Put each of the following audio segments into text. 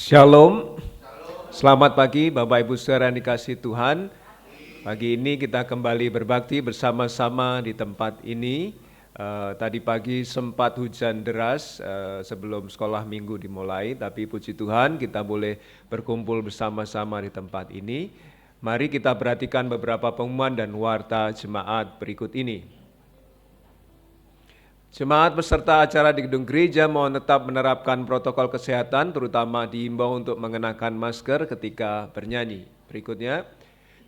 Shalom, selamat pagi Bapak Ibu Saudara yang dikasihi Tuhan. Pagi ini kita kembali berbakti bersama-sama di tempat ini. Tadi pagi sempat hujan deras sebelum sekolah minggu dimulai, tapi puji Tuhan kita boleh berkumpul bersama-sama di tempat ini. Mari kita perhatikan beberapa pengumuman dan warta jemaat berikut ini. Jemaat peserta acara di gedung gereja mohon tetap menerapkan protokol kesehatan, terutama diimbau untuk mengenakan masker ketika bernyanyi. Berikutnya,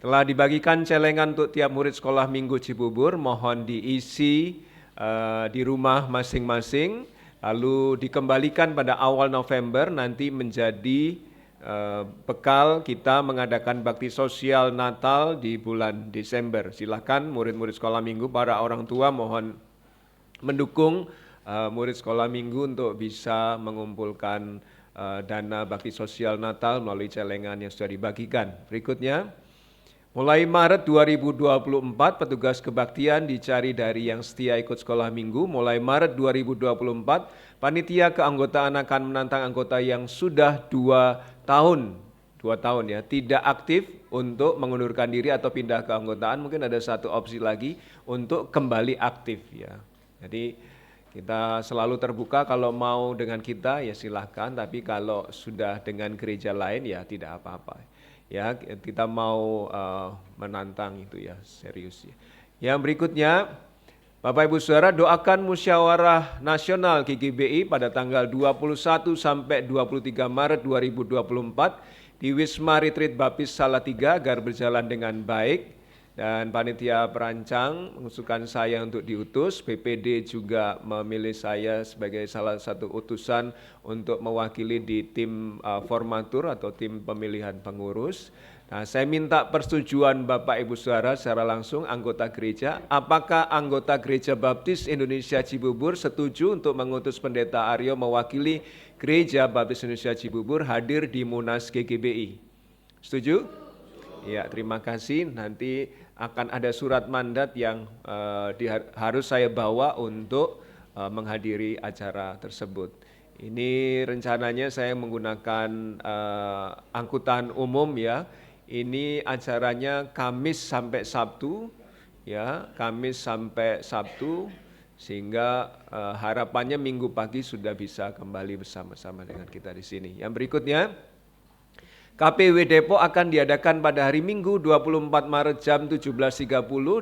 telah dibagikan celengan untuk tiap murid sekolah minggu Cibubur, mohon diisi di rumah masing-masing, lalu dikembalikan pada awal November nanti menjadi bekal kita mengadakan bakti sosial Natal di bulan Desember. Silakan murid-murid sekolah minggu, para orang tua mohon mendukung murid sekolah minggu untuk bisa mengumpulkan dana bakti sosial Natal melalui celengan yang sudah dibagikan. Berikutnya, mulai Maret 2024 petugas kebaktian dicari dari yang setia ikut sekolah minggu. Mulai Maret 2024 panitia keanggotaan akan menantang anggota yang sudah 2 tahun ya tidak aktif untuk mengundurkan diri atau pindah keanggotaan. Mungkin ada satu opsi lagi untuk kembali aktif ya. Jadi kita selalu terbuka, kalau mau dengan kita ya silahkan, tapi kalau sudah dengan gereja lain ya tidak apa-apa. Ya kita mau menantang itu ya, serius ya. Yang berikutnya, Bapak Ibu Saudara, doakan musyawarah nasional GGBI pada tanggal 21 sampai 23 Maret 2024 di Wisma Retreat Baptis Salatiga agar berjalan dengan baik. Dan panitia perancang mengusulkan saya untuk diutus, BPD juga memilih saya sebagai salah satu utusan untuk mewakili di tim formatur atau tim pemilihan pengurus. Nah, saya minta persetujuan Bapak Ibu Saudara secara langsung anggota gereja. Apakah anggota Gereja Baptis Indonesia Cibubur setuju untuk mengutus Pendeta Aryo mewakili Gereja Baptis Indonesia Cibubur hadir di Munas GGBI? Setuju? Ya, terima kasih. Nanti akan ada surat mandat yang harus saya bawa untuk menghadiri acara tersebut. Ini rencananya saya menggunakan angkutan umum ya. Ini acaranya Kamis sampai Sabtu ya, Kamis sampai Sabtu, sehingga harapannya Minggu pagi sudah bisa kembali bersama-sama dengan kita di sini. Yang berikutnya, KPW Depok akan diadakan pada hari Minggu 24 Maret jam 17.30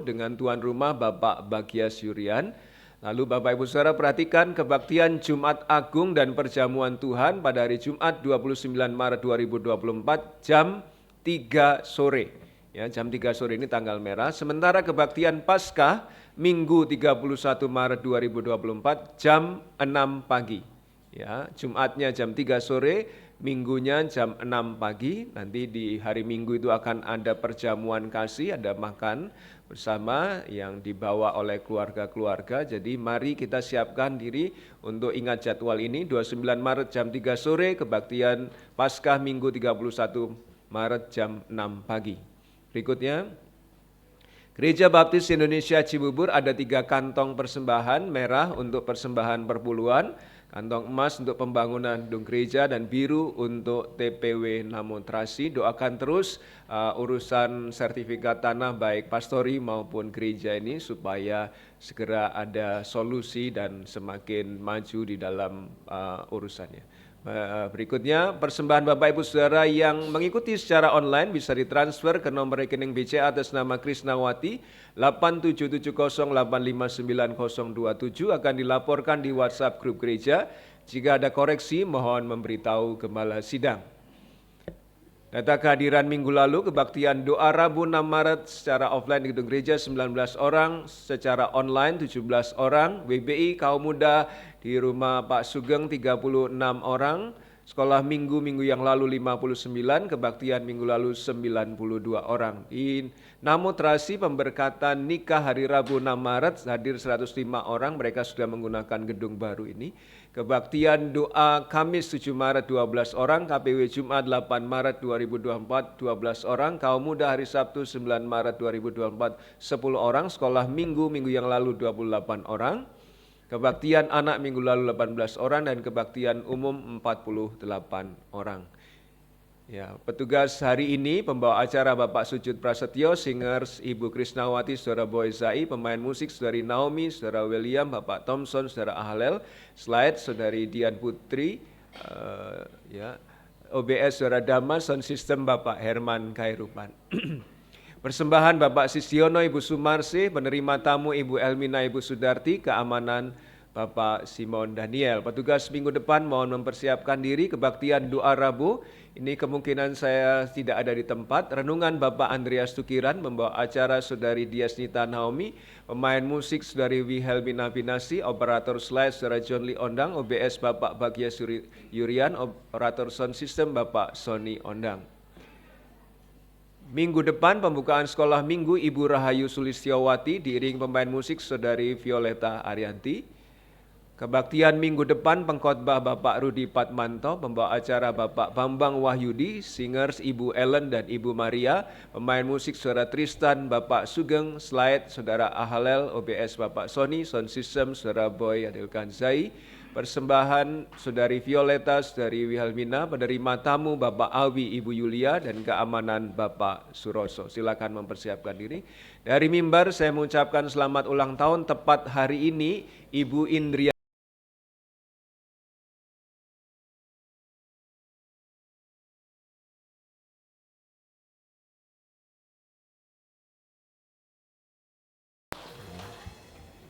dengan tuan rumah Bapak Bagias Yurian. Lalu Bapak Ibu Saudara perhatikan kebaktian Jumat Agung dan Perjamuan Tuhan pada hari Jumat 29 Maret 2024 jam 3 sore. Ya, jam 3 sore ini tanggal merah. Sementara kebaktian Paskah Minggu 31 Maret 2024 jam 6 pagi. Ya, Jumatnya jam 3 sore, Minggunya jam 6 pagi, nanti di hari Minggu itu akan ada perjamuan kasih, ada makan bersama yang dibawa oleh keluarga-keluarga. Jadi mari kita siapkan diri untuk ingat jadwal ini, 29 Maret jam 3 sore, kebaktian Paskah Minggu 31 Maret jam 6 pagi. Berikutnya, Gereja Baptis Indonesia Cibubur ada 3 kantong persembahan, merah untuk persembahan perpuluhan, kantong emas untuk pembangunan gedung gereja, dan biru untuk TPW Namontrasi. Doakan terus urusan sertifikat tanah baik pastori maupun gereja ini supaya segera ada solusi dan semakin maju di dalam urusannya. Berikutnya, persembahan Bapak Ibu Saudara yang mengikuti secara online bisa ditransfer ke nomor rekening BCA atas nama Krisnawati 8770859027 akan dilaporkan di WhatsApp grup gereja. Jika ada koreksi, mohon memberitahu Gembala Sidang. Data kehadiran minggu lalu, kebaktian doa Rabu 6 Maret secara offline di gedung gereja 19 orang, secara online 17 orang, WBI kaum muda di rumah Pak Sugeng 36 orang, sekolah minggu yang lalu 59, kebaktian minggu lalu 92 orang. Di Namotrasi pemberkatan nikah hari Rabu 6 Maret hadir 105 orang, mereka sudah menggunakan gedung baru ini. Kebaktian doa Kamis 7 Maret 12 orang, KPW Jumat 8 Maret 2024 12 orang, kaum muda hari Sabtu 9 Maret 2024 10 orang, sekolah minggu yang lalu 28 orang, kebaktian anak minggu lalu 18 orang, dan kebaktian umum 48 orang. Ya, petugas hari ini pembawa acara Bapak Sujud Prasetyo, singers Ibu Krisnawati, Saudara Boy Zai, pemain musik Saudari Naomi, Saudara William, Bapak Thompson, Saudara Ahlel, slide Saudari Dian Putri, ya, OBS Saudara Damas, sound system Bapak Herman Khairupan. Persembahan Bapak Sisyono, Ibu Sumarsi, penerima tamu Ibu Elmina, Ibu Sudarti, keamanan Bapak Simon Daniel. Petugas minggu depan mohon mempersiapkan diri kebaktian doa Rabu. Ini kemungkinan saya tidak ada di tempat. Renungan Bapak Andreas Tukiran, membawa acara Saudari Diasnita Naomi, pemain musik Saudari Wihelmina Binasi, operator slide Saudara John Lee Ondang, OBS Bapak Bagya Yurian, operator sound system Bapak Sony Ondang. Minggu depan pembukaan sekolah minggu Ibu Rahayu Sulistiawati diiring pemain musik Saudari Violeta Arianti. Kebaktian minggu depan pengkhotbah Bapak Rudi Patmanto, pembawa acara Bapak Bambang Wahyudi, singers Ibu Ellen dan Ibu Maria, pemain musik Saudara Tristan, Bapak Sugeng, slide Saudara Ahalel, OBS Bapak Sony, sound system Saudara Boy Adilkan Zai, persembahan Saudari Violeta, Saudari Wihelmina, penerima tamu Bapak Awi, Ibu Yulia, dan keamanan Bapak Suroso. Silakan mempersiapkan diri. Dari mimbar saya mengucapkan selamat ulang tahun tepat hari ini Ibu Indria.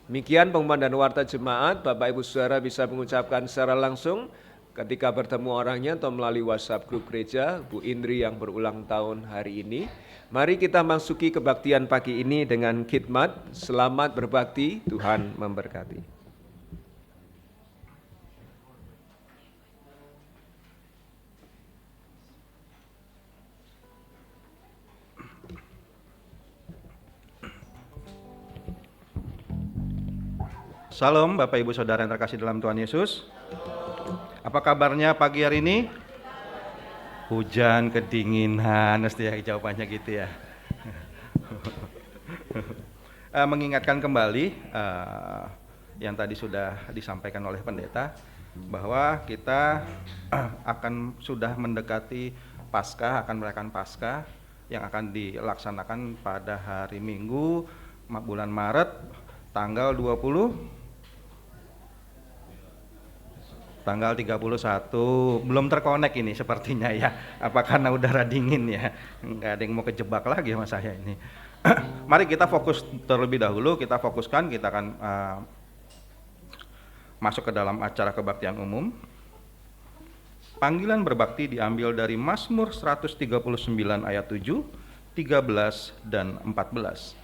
Demikian pengumuman dan warta jemaat. Bapak Ibu Saudara bisa mengucapkan secara langsung ketika bertemu orangnya atau melalui WhatsApp grup gereja Bu Indri yang berulang tahun hari ini. Mari kita masuki kebaktian pagi ini dengan khidmat. Selamat berbakti, Tuhan memberkati. Salam Bapak Ibu Saudara yang terkasih dalam Tuhan Yesus. Apa kabarnya pagi hari ini? Hujan, kedinginan, mesti ya jawabannya gitu ya. Mengingatkan kembali yang tadi sudah disampaikan oleh pendeta bahwa kita akan sudah mendekati Paskah, akan merayakan Paskah yang akan dilaksanakan pada hari Minggu bulan Maret tanggal 31, belum terkonek ini sepertinya ya, apa karena udara dingin ya, nggak ada yang mau kejebak lagi sama saya ini. Mari kita fokus terlebih dahulu, kita fokuskan, kita akan masuk ke dalam acara kebaktian umum. Panggilan berbakti diambil dari Mazmur 139 ayat 7, 13, dan 14.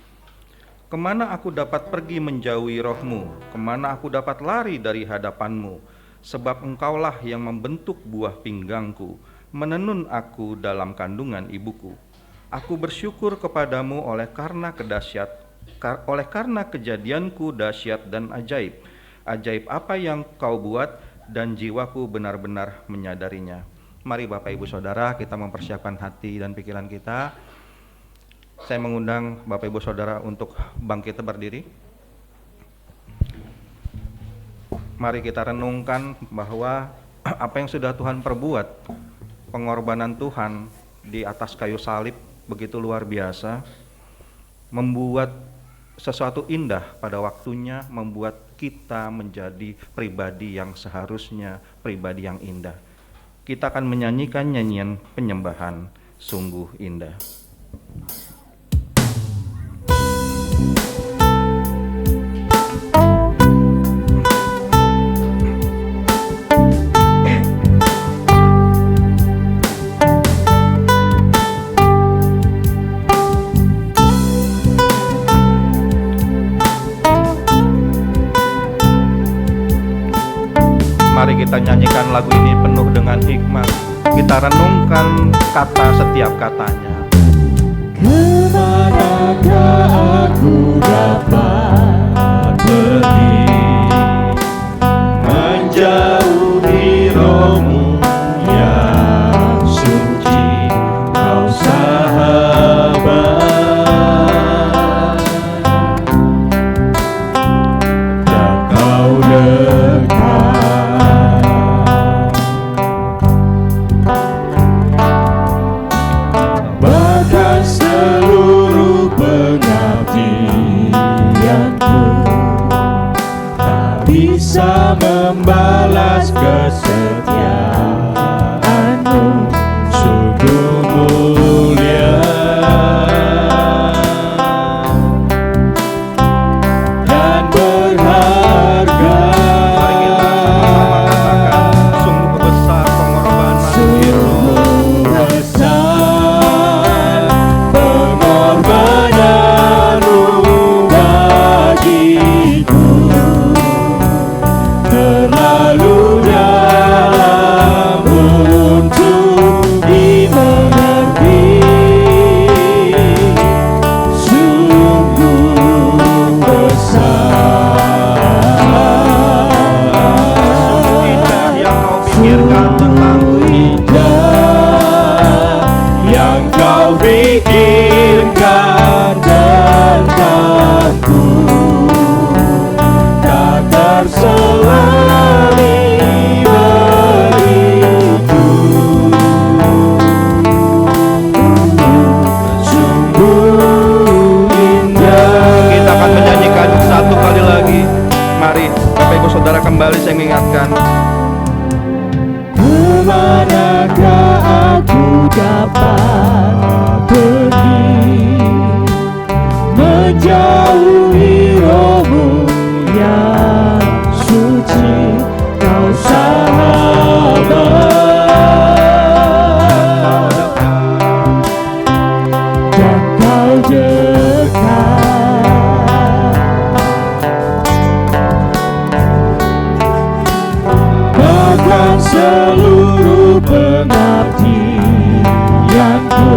Kemana aku dapat pergi menjauhi rohmu, kemana aku dapat lari dari hadapanmu, sebab engkaulah yang membentuk buah pinggangku, menenun aku dalam kandungan ibuku. Aku bersyukur kepadamu oleh karena kejadianku dahsyat dan ajaib. Ajaib apa yang kau buat dan jiwaku benar-benar menyadarinya. Mari Bapak Ibu Saudara kita mempersiapkan hati dan pikiran kita. Saya mengundang Bapak Ibu Saudara untuk bangkit berdiri. Mari kita renungkan bahwa apa yang sudah Tuhan perbuat, pengorbanan Tuhan di atas kayu salib begitu luar biasa, membuat sesuatu indah pada waktunya, membuat kita menjadi pribadi yang seharusnya pribadi yang indah. Kita akan menyanyikan nyanyian penyembahan sungguh indah. Mari kita nyanyikan lagu ini penuh dengan hikmat. Kita renungkan kata setiap katanya. Kemanakah aku dapat pergi menjauhi rohmu yang suci, kau sahabat, dan kau dekat. membalas kesetiaan-Mu, sungguh mulia dan berharga. Mari kita sama-sama katakan, sungguh besar pengorbanan-Mu ya Allah. Besar pengorbanan-Mu bagiku, terlalu dalam untuk dimengerti. Sungguh besar, Sungguh indah yang Kau pikirkan tentangku. yang Kau pikirkan tentangku, tak terselami bagiku. Sungguh indah. Kita akan menyanyikan satu kali lagi. Mari Bapak Ibu Saudara kembali saya mengingatkan, Kemanakah aku dapat pergi, menjauhi Roh-Mu yang suci, Kau sahabat dan Kau dekat. Bahkan seluruh pengabdianku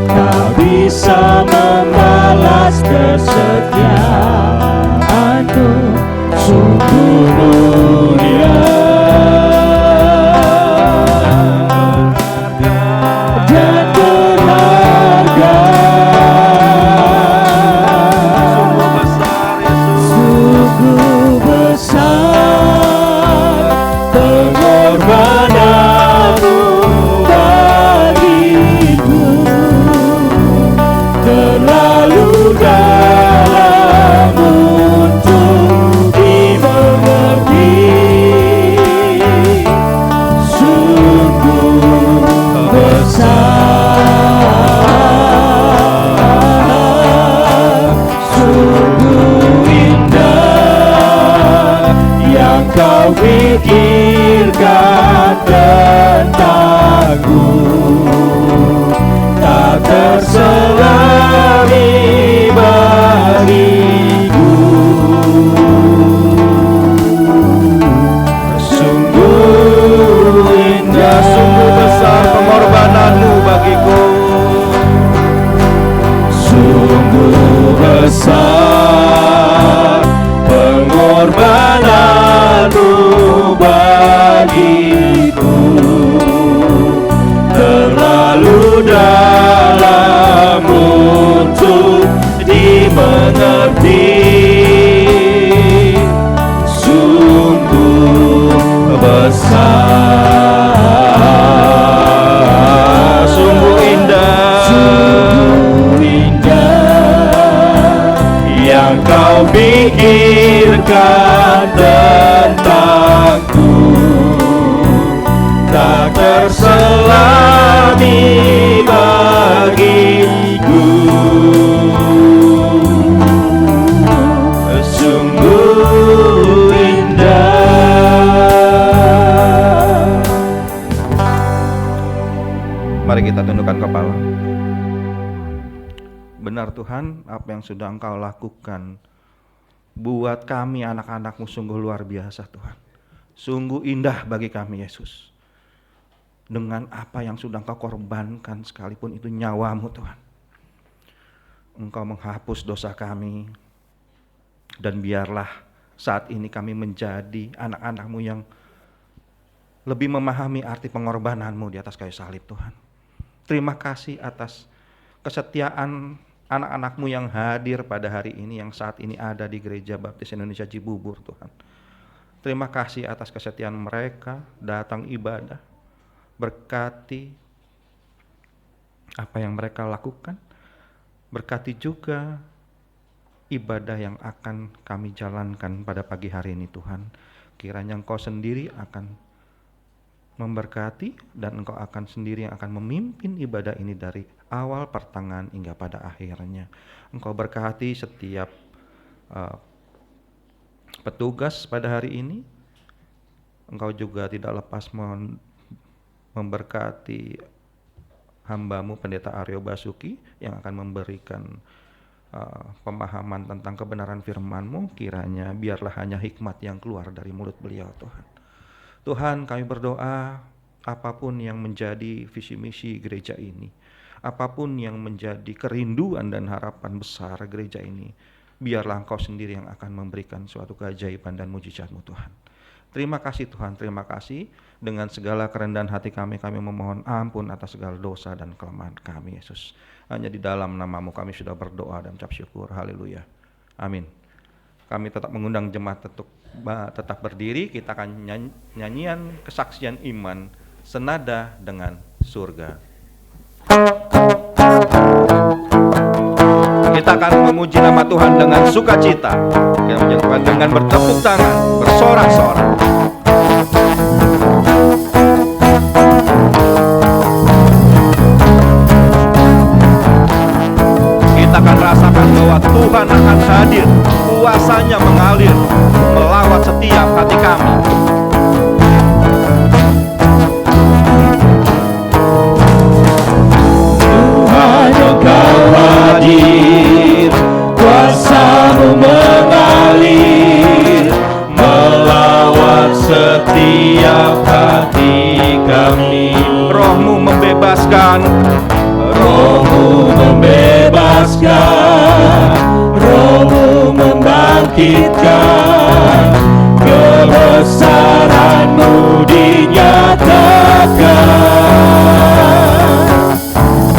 tak bisa membalas kesetiaan-Mu, sungguh mulia dan berharga. sungguh besar Yesus. Sungguh besar pengorbanan-Mu bagiku, terlalu dalam untuk dimengerti. Sungguh besar, sungguh indah yang Kau pikirkan tentangku, tak terselami bagiku. Sungguh indah, Sungguh besar pengorbanan-Mu bagiku. sungguh besar pengorbanan-Mu bagiku, terlalu dalam untuk dimengerti. Sungguh besar, Sungguh indah, sungguh indah yang Kau pikirkan tentangku, tak terselami bagiku. Sungguh indah. mari kita tundukkan kepala. Benar Tuhan, apa yang sudah Engkau lakukan buat kami anak-anak-Mu sungguh luar biasa Tuhan. Sungguh indah bagi kami Yesus. Dengan apa yang sudah Engkau korbankan, sekalipun itu nyawa-Mu Tuhan. Engkau menghapus dosa kami. Dan biarlah saat ini kami menjadi anak-anak-Mu yang lebih memahami arti pengorbanan-Mu di atas kayu salib Tuhan. Terima kasih atas kesetiaan anak-anak-Mu yang hadir pada hari ini, yang saat ini ada di Gereja Baptis Indonesia Cibubur Tuhan. Terima kasih atas kesetiaan mereka datang ibadah. Berkati apa yang mereka lakukan. Berkati juga ibadah yang akan kami jalankan pada pagi hari ini Tuhan. Kiranya Engkau sendiri akan memberkati dan Engkau akan sendiri yang akan memimpin ibadah ini dari awal pertengahan hingga pada akhirnya. Engkau berkati setiap petugas pada hari ini. Engkau juga tidak lepas memberkati hamba-Mu Pendeta Aryo Basuki yang akan memberikan pemahaman tentang kebenaran firman-Mu. Kiranya biarlah hanya hikmat yang keluar dari mulut beliau, Tuhan. Tuhan, kami berdoa apapun yang menjadi visi misi gereja ini, apapun yang menjadi kerinduan dan harapan besar gereja ini, biarlah Engkau sendiri yang akan memberikan suatu keajaiban dan mujizat-Mu, Tuhan. Terima kasih Tuhan, terima kasih. Dengan segala kerendahan hati kami memohon ampun atas segala dosa dan kelemahan kami, Yesus. Hanya di dalam nama-Mu kami sudah berdoa dan ucap syukur. Haleluya. Amin. Kami tetap mengundang jemaat untuk tetap berdiri. Kita akan nyanyian kesaksian iman senada dengan surga. Kita akan memuji nama Tuhan dengan sukacita. Kita memuji Tuhan dengan bertepuk tangan, bersorak-sorak. Kita akan rasakan bahwa Tuhan akan hadir, kuasanya mengalir, melawat setiap hati kami. Tuhan Engkau hadir, kuasa-Mu mengalir, melawat setiap hati kami. Roh-Mu membebaskan, Roh-Mu membebaskan, Roh-Mu membangkitkan, kebesaran-Mu dinyatakan.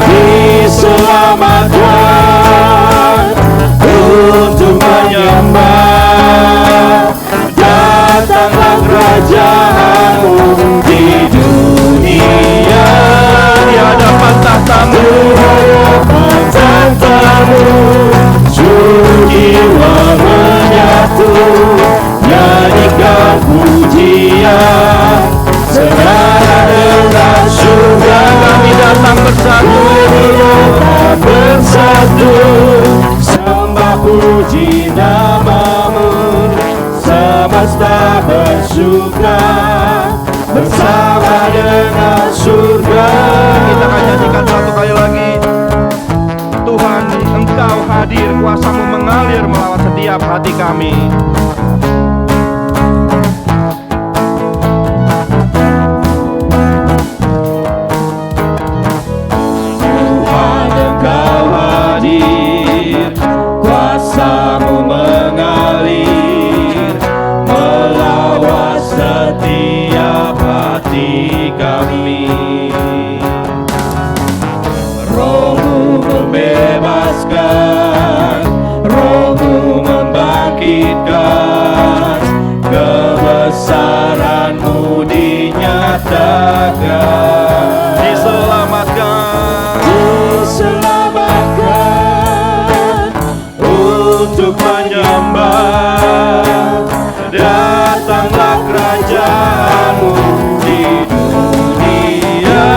Diselamatkan untuk menyembah, datanglah kerajaan-Mu di dunia. di hadapan tahta-Mu, seluruh jiwa menyatu, nyanyikan pujian senada dengan surga. kami datang bersatu, sembah puji nama-Mu, semesta bersuka bersama dengan surga. kita akan nyanyikan satu kali lagi. Tuhan, Engkau hadir, kuasa-Mu mengalir melawat setiap hati kami. Tuhan Engkau hadir, kuasa-Mu mengalir, melawat setiap hati kami. Roh-Mu membebaskan, Roh-Mu membangkitkan, kebesaran-Mu dinyatakan. Diselamatkan untuk menyembah, datanglah kerajaan-Mu di dunia.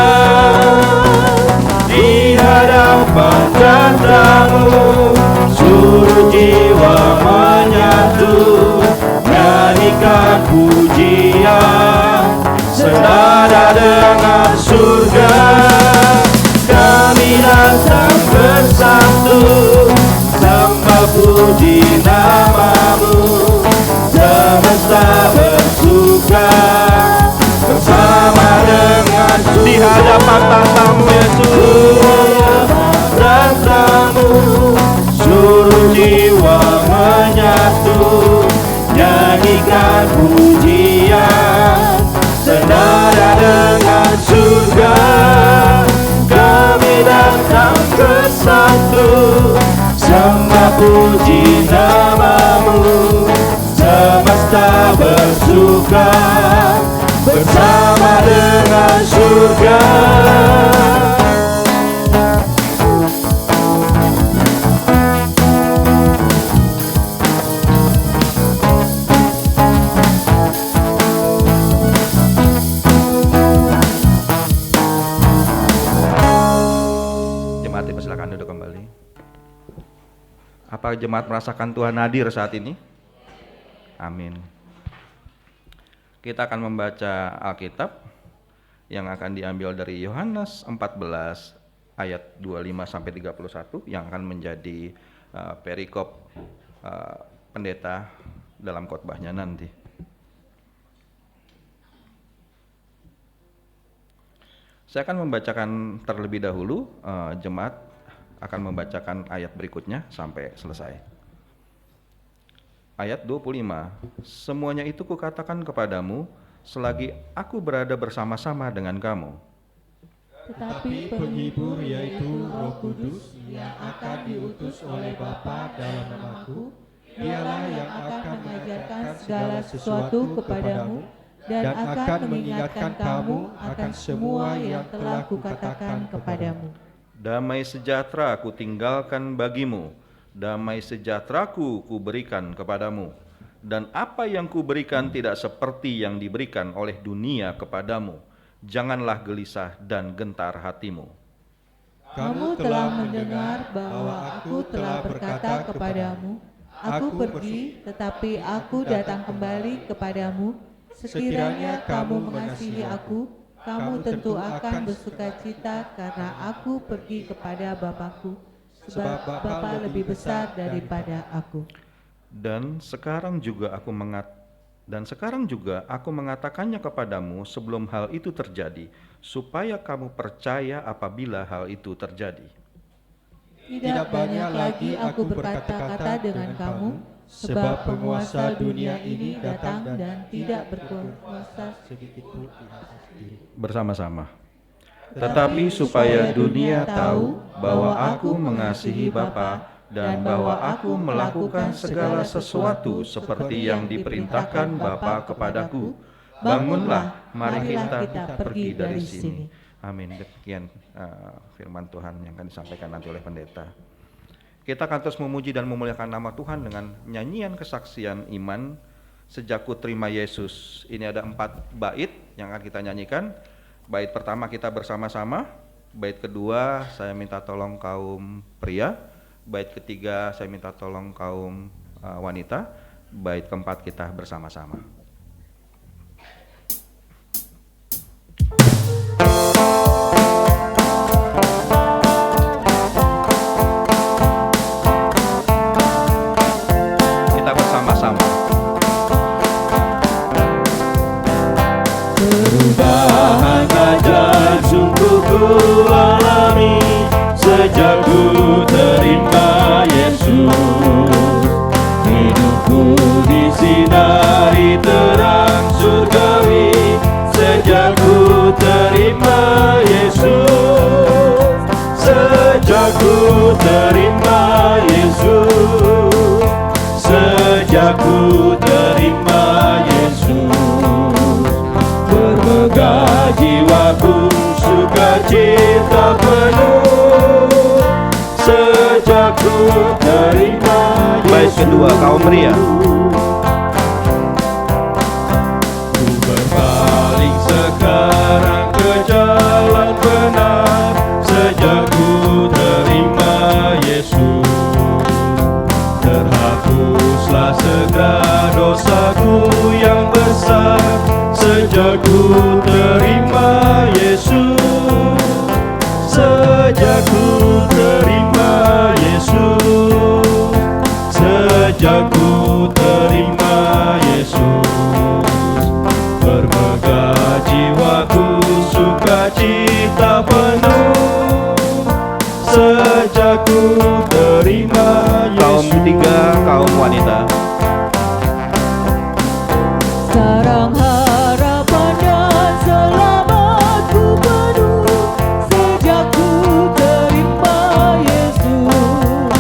Di hadapan tahta-Mu, seluruh jiwa menyatu, nyanyikan pujian senada dengan surga. Kami datang bersatu, sembah puji nama-Mu, semesta bersuka bersama dengan surga. di hadapan tahta-Mu, Yesus. Tahta-Mu, seluruh jiwa menyatu, nyanyikan pujian senada dengan surga. Kami datang bersatu, sembah puji nama-Mu, semesta bersuka bersama dengan surga. Apa jemaat merasakan Tuhan hadir saat ini? Amin. Kita akan membaca Alkitab yang akan diambil dari Yohanes 14 ayat 25 sampai 31 yang akan menjadi perikop pendeta dalam khotbahnya nanti. Saya akan membacakan terlebih dahulu, jemaat akan membacakan ayat berikutnya sampai selesai. Ayat 25, semuanya itu kukatakan kepadamu selagi aku berada bersama-sama dengan kamu. Tetapi penghibur yaitu Roh Kudus yang akan diutus oleh Bapa dalam namaku, dialah yang akan mengajarkan segala sesuatu kepadamu dan akan mengingatkan kamu akan semua yang telah kukatakan kepadamu. Damai sejahtera ku tinggalkan bagimu, damai sejahteraku kuberikan kepadamu. Dan apa yang kuberikan tidak seperti yang diberikan oleh dunia kepadamu. Janganlah gelisah dan gentar hatimu. Kamu telah mendengar bahwa aku telah berkata kepadamu, aku pergi, tetapi aku datang kembali kepadamu. Sekiranya kamu mengasihi aku, kamu tentu akan bersukacita karena aku pergi kepada Bapa-Ku, sebab Bapa lebih besar daripada aku. Dan sekarang juga aku mengatakannya kepadamu sebelum hal itu terjadi, supaya kamu percaya apabila hal itu terjadi. Tidak banyak lagi aku berkata-kata dengan kamu, sebab penguasa dunia ini datang dan tidak berkuasa sedikitpun di atas diri. Bersama-sama. Tetapi supaya dunia tahu bahwa aku mengasihi Bapa dan bahwa aku melakukan segala sesuatu seperti yang diperintahkan Bapa kepadaku. Bangunlah, mari kita pergi dari sini. Amin. Demikian firman Tuhan yang akan disampaikan nanti oleh pendeta. Kita akan terus memuji dan memuliakan nama Tuhan dengan nyanyian kesaksian iman sejak ku terima Yesus. Ini ada 4 bait yang akan kita nyanyikan. Bait pertama kita bersama-sama, bait kedua saya minta tolong kaum pria, bait ketiga saya minta tolong kaum wanita, bait keempat kita bersama-sama. Kita bersama-sama. Perubahan ajaib sungguh ku alami sejak ku terima Yesus. Hidupku disinari terang surgawi sejak ku terima Yesus. Sejak ku terima Yesus. Sejak ku terima Yesus. Bermegah jiwaku sukacita penuh sejak ku terima Yesus. Bait kedua kaum pria. Ku berpaling sekarang ke jalan benar sejak ku terima Yesus. Terhapuslah segala dosaku yang besar sejak ku terima Yesus. Sejak ku terima Yesus. Sejak ku terima Yesus. Bermegah jiwaku sukacita penuh sejak ku terima Yesus. Kaum ketiga, kaum wanita. Sarang harapan dan selamatku penuh sejak ku terima Yesus.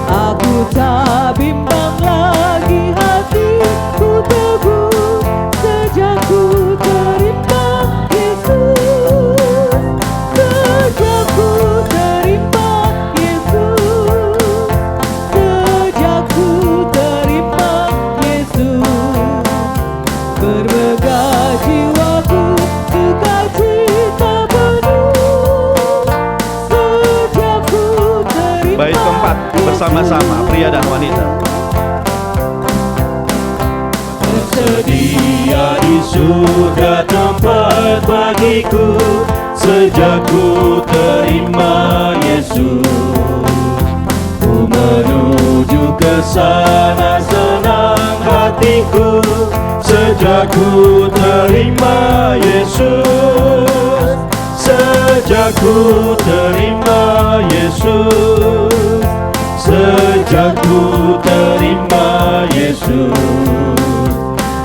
Aku tak bimbang lagi, hatiku teguh sejak ku terima Yesus. Sejak ku terima Yesus. Sejak ku terima bersama-sama pria dan wanita. Tersedia di surga tempat bagiku sejak ku terima Yesus. Ku menuju ke sana senang hatiku sejak ku terima Yesus. Sejak ku terima Yesus. Sejak ku terima Yesus.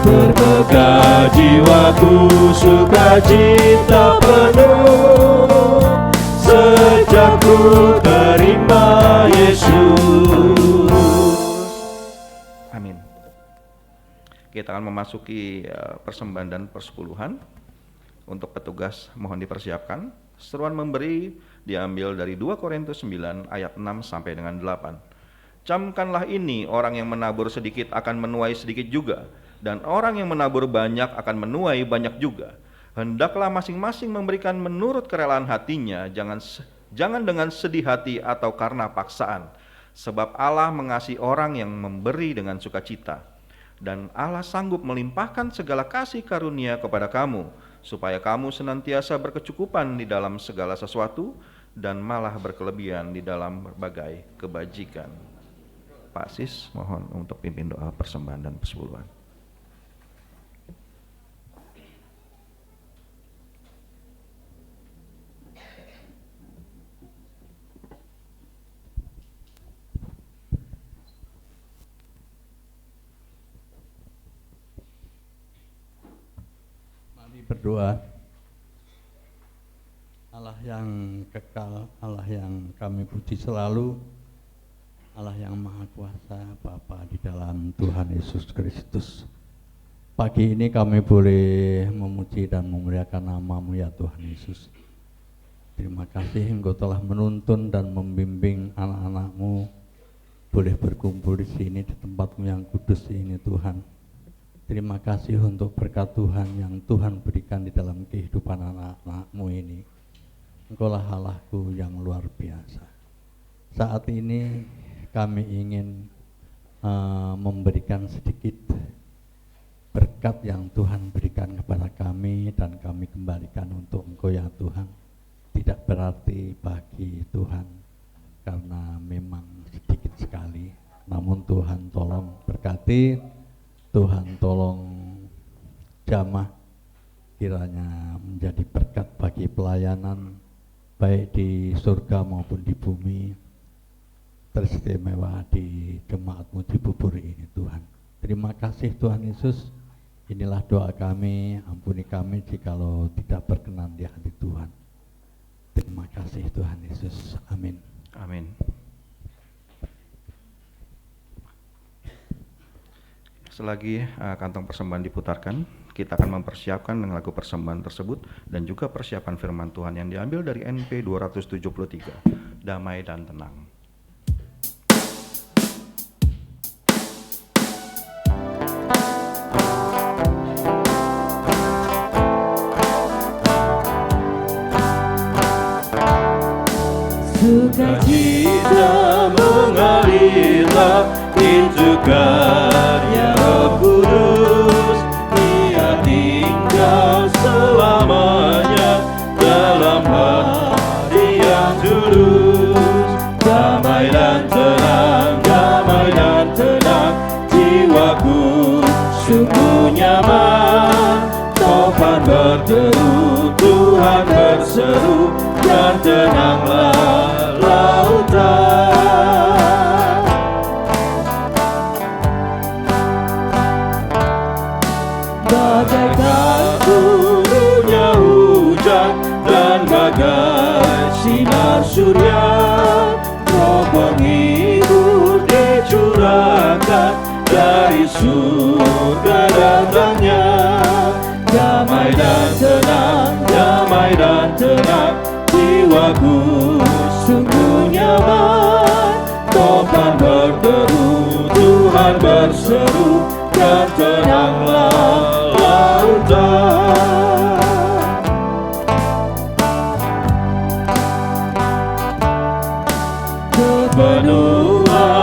Bermegah jiwaku sukacita penuh sejak ku terima Yesus. Amin. Kita akan memasuki persembahan dan persepuluhan. Untuk petugas mohon dipersiapkan. Seruan memberi diambil dari 2 Korintus 9 ayat 6 sampai dengan 8. Camkanlah ini, orang yang menabur sedikit akan menuai sedikit juga, dan orang yang menabur banyak akan menuai banyak juga. Hendaklah masing-masing memberikan menurut kerelaan hatinya, jangan dengan sedih hati atau karena paksaan. Sebab Allah mengasihi orang yang memberi dengan sukacita. Dan Allah sanggup melimpahkan segala kasih karunia kepada kamu, supaya kamu senantiasa berkecukupan di dalam segala sesuatu, dan malah berkelebihan di dalam berbagai kebajikan. Pak Sis, mohon untuk pimpin doa persembahan dan persepuluhan. Mari berdoa. Allah yang kekal, Allah yang kami puji selalu, Allah yang Maha Kuasa, Bapa di dalam Tuhan Yesus Kristus. Pagi ini kami boleh memuji dan memuliakan nama-Mu ya Tuhan Yesus. Terima kasih Engkau telah menuntun dan membimbing anak-anak-Mu boleh berkumpul di sini di tempat-Mu yang kudus ini Tuhan. Terima kasih untuk berkat Tuhan yang Tuhan berikan di dalam kehidupan anak-anak-Mu ini. Engkaulah Allahku yang luar biasa. Saat ini kami ingin memberikan sedikit berkat yang Tuhan berikan kepada kami dan kami kembalikan untuk Engkau ya Tuhan. Tidak berarti bagi Tuhan karena memang sedikit sekali, namun Tuhan tolong berkati, Tuhan tolong jamah, kiranya menjadi berkat bagi pelayanan baik di surga maupun di bumi, teristimewa di jemaat-Mu di Bubur ini Tuhan. Terima kasih Tuhan Yesus. Inilah doa kami, ampuni kami jikalau tidak berkenan di hati Tuhan. Terima kasih Tuhan Yesus. Amin. Amin. Selagi kantong persembahan diputarkan, kita akan mempersiapkan dengan lagu persembahan tersebut dan juga persiapan firman Tuhan yang diambil dari NP 273, Damai dan Tenang. Sukacita mengalirlah, itu karya Roh Kudus. Ia tinggal selamanya dalam hati yang tulus. Damai dan tenang, jiwaku sungguh nyaman. Topan berteduh, Tuhan berseru, dan tenanglah lautan. Bagaikan turunnya hujan dan bagai sinar surya, Roh penghibur dicurahkan, dari surga datangnya. Damai dan tenang, jiwaku sungguh nyaman. Topan berteduh, Tuhan berseru, dan tenanglah lautan. Kepenuhan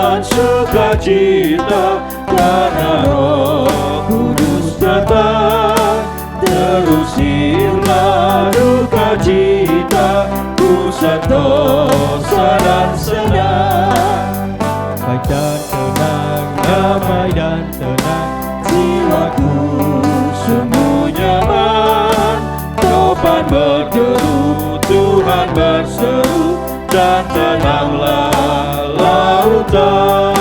cita karena Roh Kudus datang. Terusirlah duka cita, ku sentosa dan senang. Baik dan tenang, damai dan tenang, jiwaku sungguh nyaman. Topan berderu, Tuhan berseru, dan tenanglah lautan.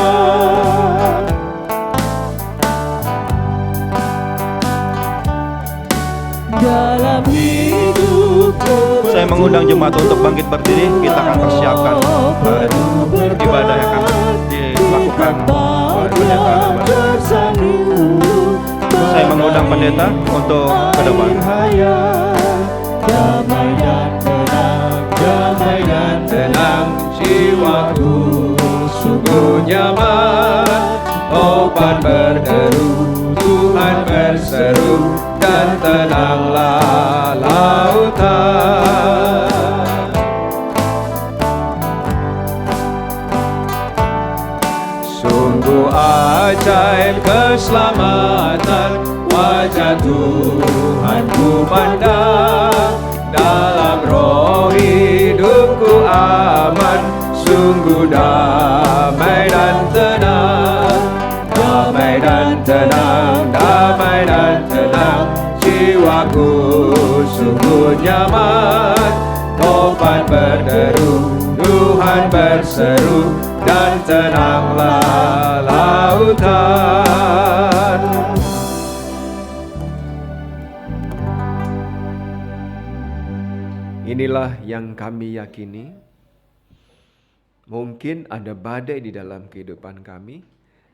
Dalam hidupku Saya mengundang jemaat untuk bangkit berdiri. Kita akan persiapkan ibadah yang akan dilakukan oleh pendeta. Saya mengundang pendeta untuk ke depan. Damai dan tenang, damai dan tenang, jiwaku sungguh nyaman. Topan berderu, Tuhan berseru, dan tenanglah lautan. Sungguh ajaib keselamatan, wajah Tuhan ku pandang. Dalam roh hidupku aman, sungguh damai dan tenang. Damai dan tenang, damai dan tenang, jiwaku sungguh nyaman. Topan berderu, Tuhan berseru, dan tenanglah lautan. Inilah yang kami yakini. Mungkin ada badai di dalam kehidupan kami,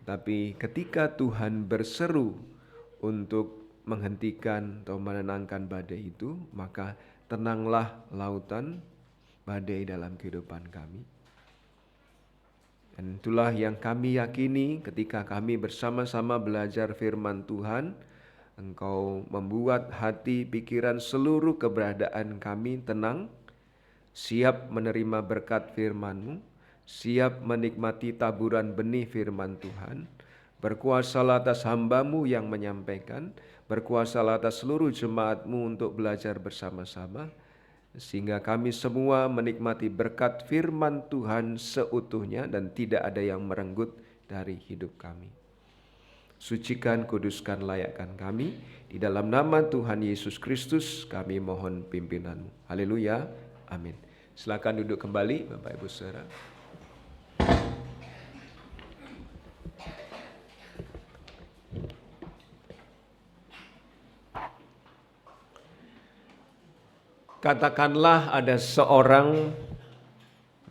tapi ketika Tuhan berseru untuk menghentikan atau menenangkan badai itu, maka tenanglah lautan, badai dalam kehidupan kami. Dan itulah yang kami yakini ketika kami bersama-sama belajar firman Tuhan. Engkau membuat hati, pikiran, seluruh keberadaan kami tenang, siap menerima berkat firman-Mu, siap menikmati taburan benih firman Tuhan. Berkuasalah atas hamba-Mu yang menyampaikan, berkuasalah atas seluruh jemaat-Mu untuk belajar bersama-sama, sehingga kami semua menikmati berkat firman Tuhan seutuhnya dan tidak ada yang merenggut dari hidup kami. Sucikan, kuduskan, layakkan kami. Di dalam nama Tuhan Yesus Kristus kami mohon pimpinan-Mu. Haleluya. Amin. Silakan duduk kembali Bapak Ibu Saudara. Katakanlah ada seorang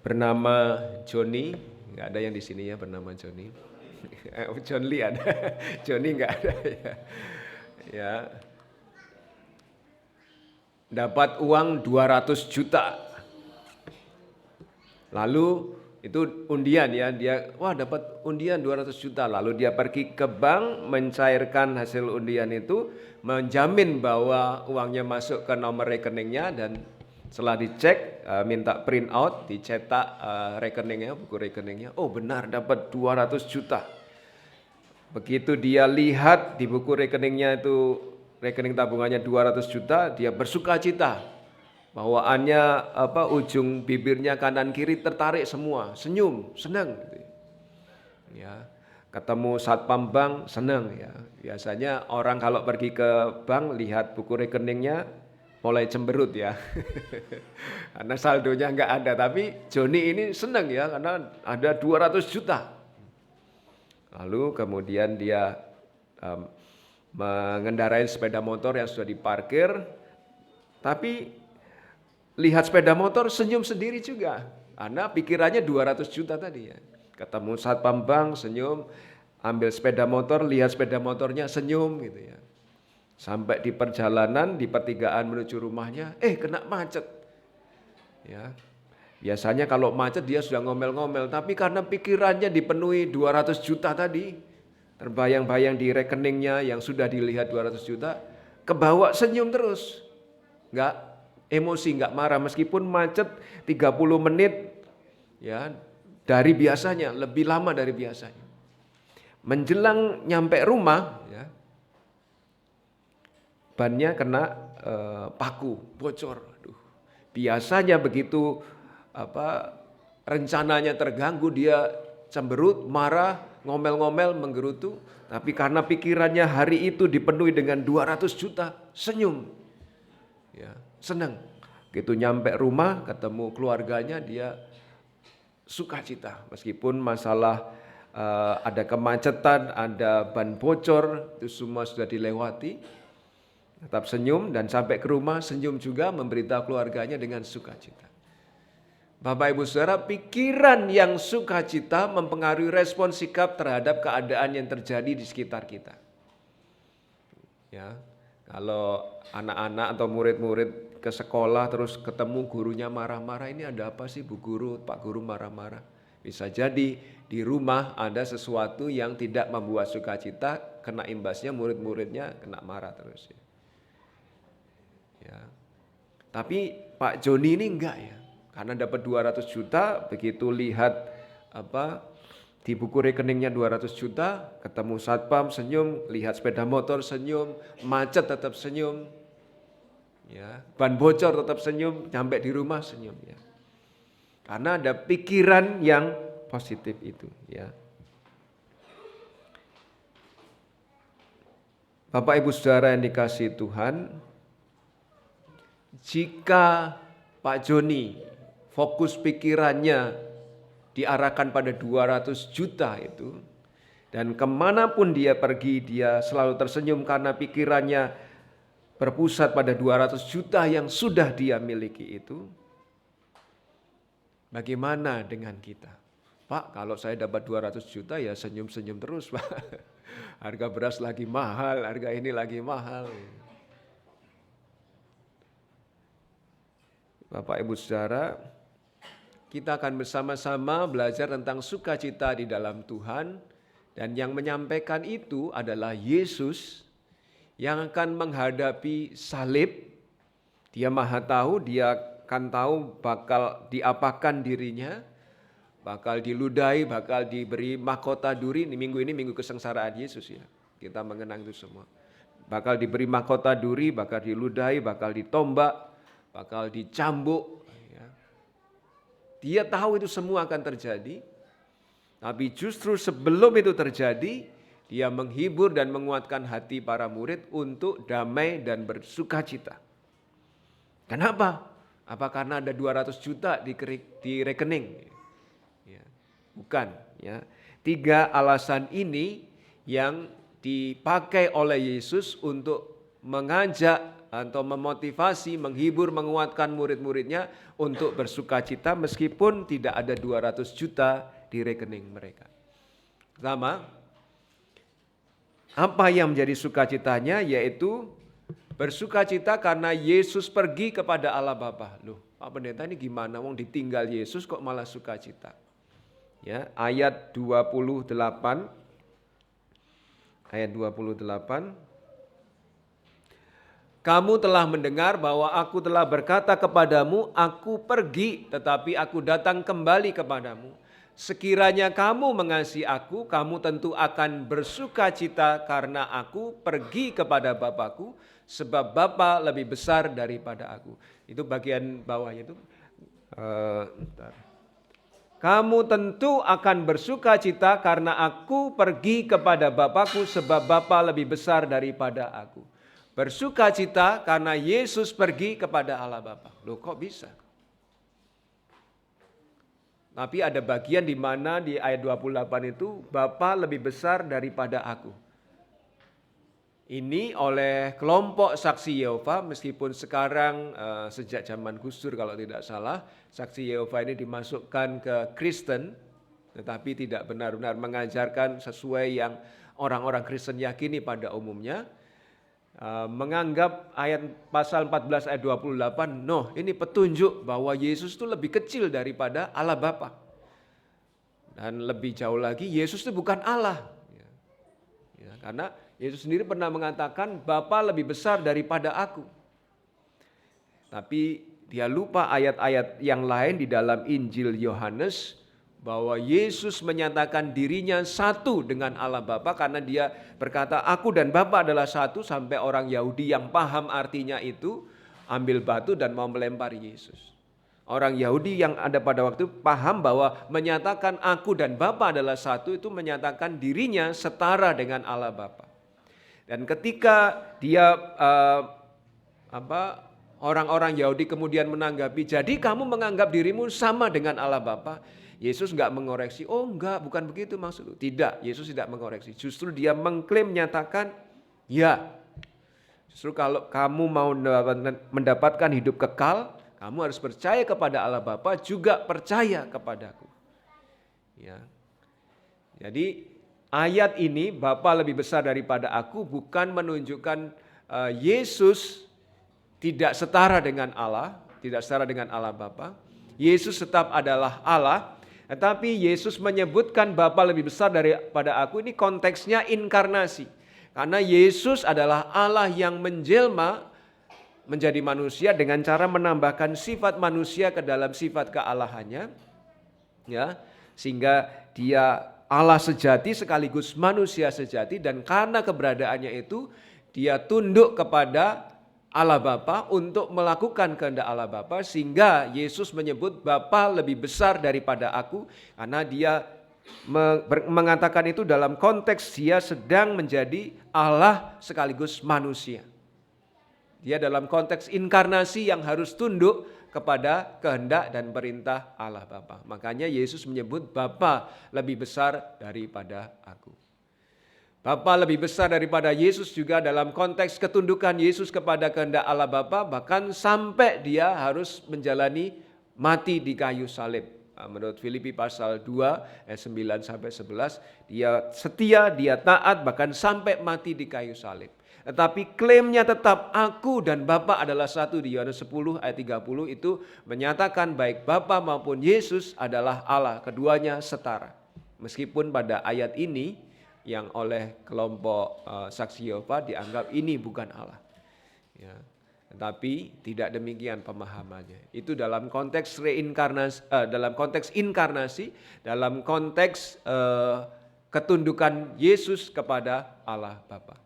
bernama Joni. Nggak ada yang di sini ya bernama Joni. John Lee ada, Johnny nggak ada ya. Ya. Dapat uang 200 juta. Lalu itu undian ya, dia dapat undian 200 juta. Lalu dia pergi ke bank mencairkan hasil undian itu, menjamin bahwa uangnya masuk ke nomor rekeningnya, dan setelah dicek, minta print out, dicetak rekeningnya, buku rekeningnya. Oh benar dapat 200 juta. Begitu dia lihat di buku rekeningnya itu, rekening tabungannya 200 juta, dia bersuka cita. Bawaannya ujung bibirnya kanan kiri tertarik semua, senyum, senang. Ya, ketemu satpam bank senang ya. Biasanya orang kalau pergi ke bank lihat buku rekeningnya mulai cemberut ya. Karena saldonya nggak ada, tapi Joni ini senang ya karena ada 200 juta. Lalu kemudian dia mengendarai sepeda motor yang sudah diparkir, tapi lihat sepeda motor senyum sendiri juga, karena pikirannya 200 juta tadi ya. Ketemu satpam bank senyum, ambil sepeda motor, lihat sepeda motornya senyum gitu ya. Sampai di perjalanan, di pertigaan menuju rumahnya, kena macet. Ya. Biasanya kalau macet dia sudah ngomel-ngomel, tapi karena pikirannya dipenuhi 200 juta tadi, terbayang-bayang di rekeningnya yang sudah dilihat 200 juta, kebawa senyum terus. Enggak emosi, enggak marah, meskipun macet 30 menit ya dari biasanya, lebih lama dari biasanya. Menjelang nyampe rumah, ya, bannya kena paku, bocor. Aduh. Biasanya begitu rencananya terganggu, dia cemberut, marah, ngomel-ngomel, menggerutu. Tapi karena pikirannya hari itu dipenuhi dengan 200 juta, senyum. Ya, senang. Begitu nyampe rumah, ketemu keluarganya, dia sukacita. Meskipun masalah ada kemacetan, ada ban bocor, itu semua sudah dilewati. Tetap senyum dan sampai ke rumah senyum juga memberitahu keluarganya dengan sukacita. Bapak Ibu Saudara, pikiran yang sukacita mempengaruhi respon sikap terhadap keadaan yang terjadi di sekitar kita. Ya, kalau anak-anak atau murid-murid ke sekolah terus ketemu gurunya marah-marah, ini ada apa sih Bu Guru, Pak Guru marah-marah? Bisa jadi di rumah ada sesuatu yang tidak membuat sukacita, kena imbasnya murid-muridnya kena marah terus. Ya. Tapi Pak Joni ini enggak ya, karena dapat 200 juta, begitu lihat di buku rekeningnya 200 juta, ketemu satpam senyum, lihat sepeda motor senyum, macet tetap senyum, ya, ban bocor tetap senyum, sampai di rumah senyum ya. Karena ada pikiran yang positif itu ya. Bapak Ibu Saudara yang dikasihi Tuhan, jika Pak Joni fokus pikirannya diarahkan pada 200 juta itu, dan kemanapun dia pergi dia selalu tersenyum karena pikirannya berpusat pada 200 juta yang sudah dia miliki itu, bagaimana dengan kita? Pak, kalau saya dapat 200 juta ya senyum-senyum terus Pak. Harga beras lagi mahal, harga ini lagi mahal. Bapak Ibu Saudara, kita akan bersama-sama belajar tentang sukacita di dalam Tuhan, dan yang menyampaikan itu adalah Yesus yang akan menghadapi salib. Dia Maha Tahu, dia akan tahu bakal diapakan dirinya, bakal diludahi, bakal diberi mahkota duri. Minggu ini minggu kesengsaraan Yesus ya, kita mengenang itu semua. Bakal diberi mahkota duri, bakal diludahi, bakal ditombak, bakal dicambuk. Ya. Dia tahu itu semua akan terjadi, tapi justru sebelum itu terjadi, dia menghibur dan menguatkan hati para murid untuk damai dan bersukacita. Kenapa? Apa karena ada 200 juta di rekening? Ya, bukan. Ya. 3 alasan ini yang dipakai oleh Yesus untuk mengajak atau memotivasi, menghibur, menguatkan murid-muridnya untuk bersukacita meskipun tidak ada 200 juta di rekening mereka. Pertama, apa yang menjadi sukacitanya? Yaitu bersukacita karena Yesus pergi kepada Allah Bapa. Loh, Pak Pendeta ini gimana? Wong ditinggal Yesus kok malah sukacita? Ya, ayat 28. Ayat 28. Kamu telah mendengar bahwa aku telah berkata kepadamu, aku pergi tetapi aku datang kembali kepadamu. Sekiranya kamu mengasihi aku, kamu tentu akan bersukacita karena aku pergi kepada Bapakku, sebab Bapa lebih besar daripada aku. Itu bagian bawahnya itu. Kamu tentu akan bersukacita karena aku pergi kepada Bapakku, sebab Bapa lebih besar daripada aku. Bersukacita karena Yesus pergi kepada Allah Bapa. Loh kok bisa? Tapi ada bagian di mana di ayat 28 itu Bapa lebih besar daripada aku. Ini oleh kelompok saksi Yehova, meskipun sekarang sejak zaman Gus Dur kalau tidak salah, saksi Yehova ini dimasukkan ke Kristen, tetapi tidak benar-benar mengajarkan sesuai yang orang-orang Kristen yakini pada umumnya. Menganggap ayat pasal 14 ayat 28, no, ini petunjuk bahwa Yesus itu lebih kecil daripada Allah Bapa. Dan lebih jauh lagi, Yesus itu bukan Allah. Ya, karena Yesus sendiri pernah mengatakan, Bapa lebih besar daripada aku. Tapi dia lupa ayat-ayat yang lain di dalam Injil Yohanes, bahwa Yesus menyatakan dirinya satu dengan Allah Bapa karena dia berkata, aku dan Bapa adalah satu, sampai orang Yahudi yang paham artinya itu ambil batu dan mau melempari Yesus. Orang Yahudi yang ada pada waktu paham bahwa menyatakan aku dan Bapa adalah satu itu menyatakan dirinya setara dengan Allah Bapa. Dan ketika dia orang-orang Yahudi kemudian menanggapi, jadi kamu menganggap dirimu sama dengan Allah Bapa? Yesus enggak mengoreksi, oh enggak, bukan begitu maksudku. Tidak, Yesus tidak mengoreksi. Justru dia mengklaim, menyatakan, ya, justru kalau kamu mau mendapatkan hidup kekal, kamu harus percaya kepada Allah Bapa, juga percaya kepadaku. Ya. Jadi ayat ini, Bapa lebih besar daripada aku, bukan menunjukkan Yesus tidak setara dengan Allah, tidak setara dengan Allah Bapa. Yesus tetap adalah Allah, tetapi Yesus menyebutkan Bapa lebih besar daripada aku, ini konteksnya inkarnasi. Karena Yesus adalah Allah yang menjelma menjadi manusia dengan cara menambahkan sifat manusia ke dalam sifat kealahannya, ya, sehingga dia Allah sejati sekaligus manusia sejati, dan karena keberadaannya itu dia tunduk kepada Allah Bapa untuk melakukan kehendak Allah Bapa, sehingga Yesus menyebut Bapa lebih besar daripada aku, karena dia mengatakan itu dalam konteks dia sedang menjadi Allah sekaligus manusia. Dia dalam konteks inkarnasi yang harus tunduk kepada kehendak dan perintah Allah Bapa. Makanya Yesus menyebut Bapa lebih besar daripada aku. Bapa lebih besar daripada Yesus juga dalam konteks ketundukan Yesus kepada kehendak Allah Bapa, bahkan sampai dia harus menjalani mati di kayu salib. Menurut Filipi pasal 2 ayat 9 sampai 11, dia setia, dia taat, bahkan sampai mati di kayu salib. Tetapi klaimnya tetap aku dan Bapa adalah satu. Di Yohanes 10 ayat 30 itu menyatakan baik Bapa maupun Yesus adalah Allah, keduanya setara. Meskipun pada ayat ini yang oleh kelompok saksi Yehova dianggap ini bukan Allah. Ya. Tetapi tidak demikian pemahamannya. Itu dalam konteks reinkarnasi, dalam konteks inkarnasi, dalam konteks ketundukan Yesus kepada Allah Bapa.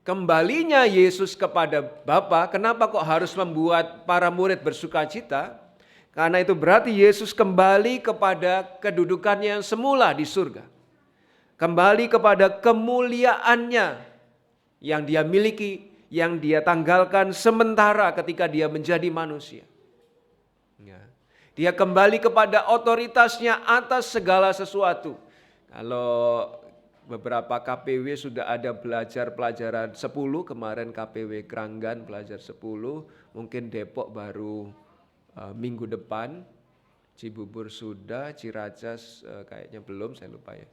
Kembalinya Yesus kepada Bapa, kenapa kok harus membuat para murid bersukacita? Karena itu berarti Yesus kembali kepada kedudukannya yang semula di surga. Kembali kepada kemuliaannya yang dia miliki, yang dia tanggalkan sementara ketika dia menjadi manusia. Ya. Dia kembali kepada otoritasnya atas segala sesuatu. Kalau beberapa KPW sudah ada belajar pelajaran 10, kemarin KPW Kranggan belajar 10, mungkin Depok baru minggu depan, Cibubur sudah, Ciracas kayaknya belum, saya lupa ya.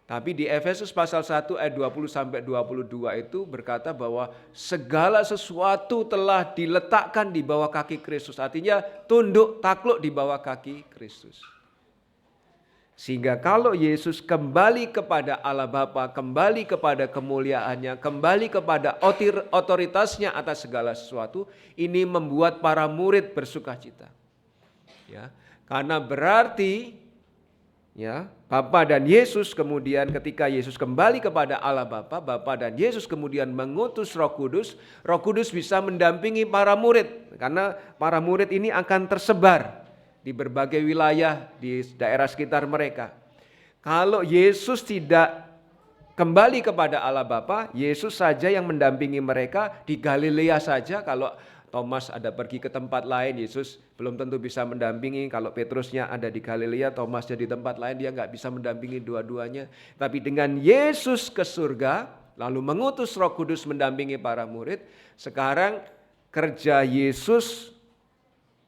Tapi di Efesus pasal 1 ayat 20 sampai 22 itu berkata bahwa segala sesuatu telah diletakkan di bawah kaki Kristus. Artinya tunduk takluk di bawah kaki Kristus. Sehingga kalau Yesus kembali kepada Allah Bapa, kembali kepada kemuliaannya, kembali kepada otoritasnya atas segala sesuatu, ini membuat para murid bersukacita. Ya, karena berarti ya, Bapa dan Yesus kemudian ketika Yesus kembali kepada Allah Bapa, Bapa dan Yesus kemudian mengutus Roh Kudus. Roh Kudus bisa mendampingi para murid karena para murid ini akan tersebar di berbagai wilayah di daerah sekitar mereka. Kalau Yesus tidak kembali kepada Allah Bapa, Yesus saja yang mendampingi mereka di Galilea saja. Kalau Thomas ada pergi ke tempat lain, Yesus belum tentu bisa mendampingi. Kalau Petrusnya ada di Galilea, Thomasnya di tempat lain, dia nggak bisa mendampingi dua-duanya. Tapi dengan Yesus ke surga, lalu mengutus Roh Kudus mendampingi para murid, sekarang kerja Yesus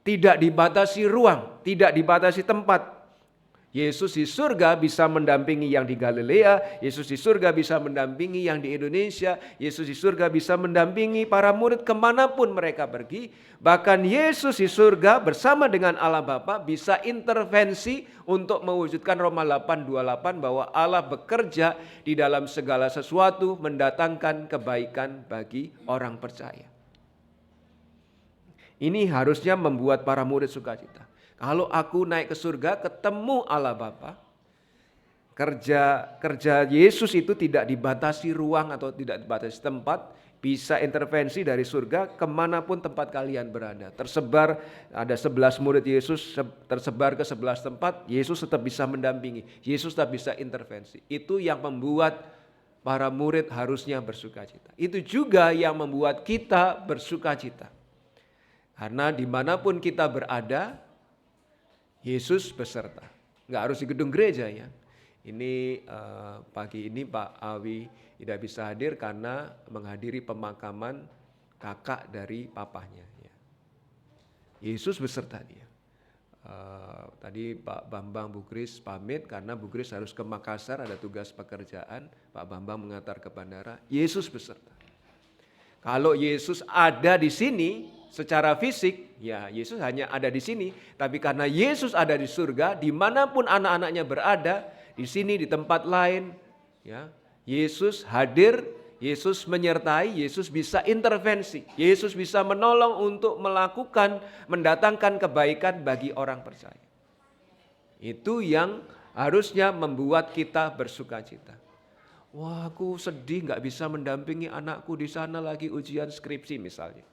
tidak dibatasi ruang, tidak dibatasi tempat. Yesus di surga bisa mendampingi yang di Galilea, Yesus di surga bisa mendampingi yang di Indonesia, Yesus di surga bisa mendampingi para murid kemanapun mereka pergi. Bahkan Yesus di surga bersama dengan Allah Bapa bisa intervensi untuk mewujudkan Roma 8:28 bahwa Allah bekerja di dalam segala sesuatu mendatangkan kebaikan bagi orang percaya. Ini harusnya membuat para murid sukacita. Kalau aku naik ke surga ketemu Allah Bapa, kerja Yesus itu tidak dibatasi ruang atau tidak dibatasi tempat, bisa intervensi dari surga kemanapun tempat kalian berada. Tersebar, ada 11 murid Yesus tersebar ke 11 tempat, Yesus tetap bisa mendampingi, Yesus tetap bisa intervensi. Itu yang membuat para murid harusnya bersukacita. Itu juga yang membuat kita bersukacita. Karena dimanapun kita berada, Yesus beserta. Nggak harus di gedung gereja ya. Ini pagi ini Pak Awi tidak bisa hadir karena menghadiri pemakaman kakak dari papahnya. Ya. Yesus beserta dia. Tadi Pak Bambang Bu Kris pamit karena Bu Kris harus ke Makassar, ada tugas pekerjaan. Pak Bambang mengantar ke bandara, Yesus beserta. Kalau Yesus ada di sini secara fisik, ya Yesus hanya ada di sini. Tapi karena Yesus ada di surga, dimanapun anak-anaknya berada, di sini di tempat lain, ya Yesus hadir, Yesus menyertai, Yesus bisa intervensi, Yesus bisa menolong untuk melakukan, mendatangkan kebaikan bagi orang percaya. Itu yang harusnya membuat kita bersukacita. Wah, aku sedih nggak bisa mendampingi anakku di sana lagi ujian skripsi misalnya.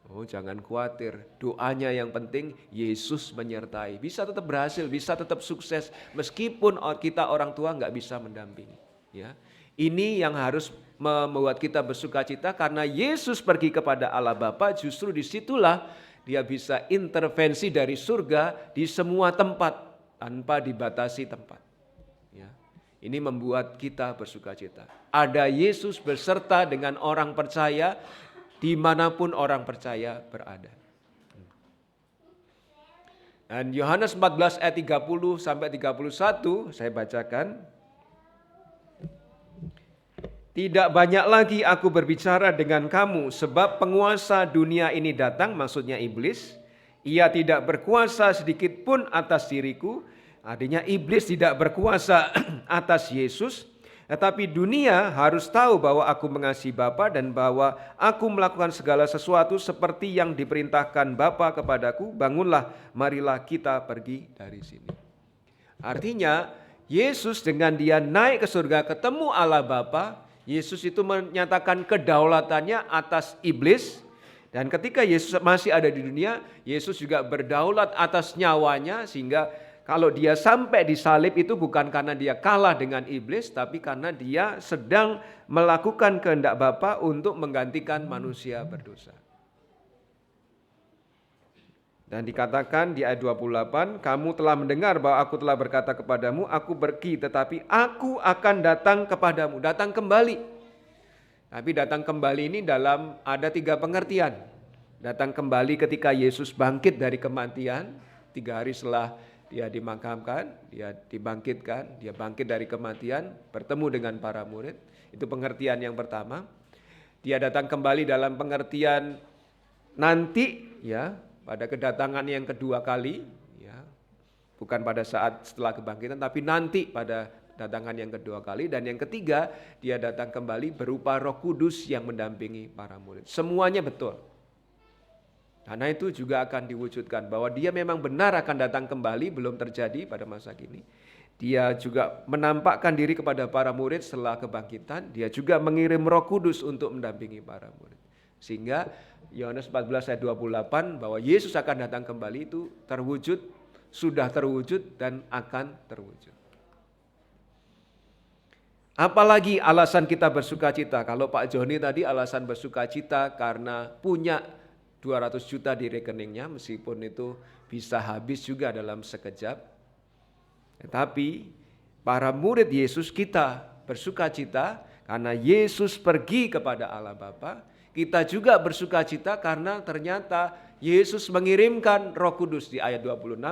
Oh, jangan khawatir, doanya yang penting Yesus menyertai. Bisa tetap berhasil, bisa tetap sukses meskipun kita orang tua nggak bisa mendampingi. Ya, ini yang harus membuat kita bersukacita karena Yesus pergi kepada Allah Bapa, justru disitulah dia bisa intervensi dari surga di semua tempat tanpa dibatasi tempat. Ya, ini membuat kita bersukacita. Ada Yesus beserta dengan orang percaya dimanapun orang percaya berada. Dan Yohanes 14 ayat 30 sampai 31 saya bacakan. Tidak banyak lagi aku berbicara dengan kamu sebab penguasa dunia ini datang, maksudnya iblis. Ia tidak berkuasa sedikit pun atas diriku, artinya iblis tidak berkuasa atas Yesus. Tetapi dunia harus tahu bahwa aku mengasihi Bapa dan bahwa aku melakukan segala sesuatu seperti yang diperintahkan Bapa kepadaku. Bangunlah, marilah kita pergi dari sini. Artinya Yesus dengan dia naik ke surga ketemu Allah Bapa, Yesus itu menyatakan kedaulatannya atas iblis. Dan ketika Yesus masih ada di dunia, Yesus juga berdaulat atas nyawanya sehingga kalau dia sampai di salib itu bukan karena dia kalah dengan iblis, tapi karena dia sedang melakukan kehendak Bapa untuk menggantikan manusia berdosa. Dan dikatakan di ayat 28, kamu telah mendengar bahwa aku telah berkata kepadamu, aku pergi tetapi aku akan datang kepadamu, datang kembali. Tapi datang kembali ini dalam ada 3 pengertian. Datang kembali ketika Yesus bangkit dari kematian, 3 hari setelah dia dimakamkan, dia dibangkitkan, dia bangkit dari kematian, bertemu dengan para murid. Itu pengertian yang pertama. Dia datang kembali dalam pengertian nanti, ya, pada kedatangan yang kedua kali, ya, bukan pada saat setelah kebangkitan, tapi nanti pada datangan yang kedua kali. Dan yang ketiga, dia datang kembali berupa Roh Kudus yang mendampingi para murid. Semuanya betul. Karena itu juga akan diwujudkan bahwa dia memang benar akan datang kembali, belum terjadi pada masa kini. Dia juga menampakkan diri kepada para murid setelah kebangkitan. Dia juga mengirim Roh Kudus untuk mendampingi para murid. Sehingga Yohanes 14 ayat 28 bahwa Yesus akan datang kembali itu terwujud, sudah terwujud dan akan terwujud. Apalagi alasan kita bersukacita? Kalau Pak Joni tadi alasan bersukacita karena punya 200 juta di rekeningnya, meskipun itu bisa habis juga dalam sekejap. Tetapi para murid Yesus kita bersukacita karena Yesus pergi kepada Allah Bapa. Kita juga bersukacita karena ternyata Yesus mengirimkan Roh Kudus di ayat 26.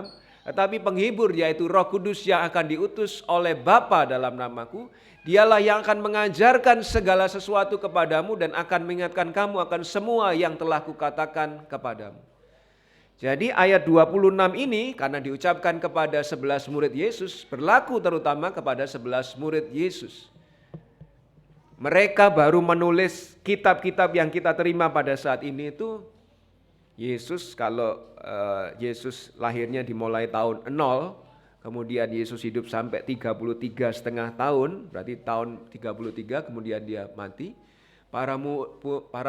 Tetapi penghibur yaitu Roh Kudus yang akan diutus oleh Bapa dalam namaku, dialah yang akan mengajarkan segala sesuatu kepadamu dan akan mengingatkan kamu akan semua yang telah kukatakan kepadamu. Jadi ayat 26 ini karena diucapkan kepada 11 murid Yesus, berlaku terutama kepada 11 murid Yesus. Mereka baru menulis kitab-kitab yang kita terima pada saat ini itu, Yesus kalau Yesus lahirnya dimulai tahun 0, kemudian Yesus hidup sampai 33,5 tahun, berarti tahun 33 kemudian dia mati. Para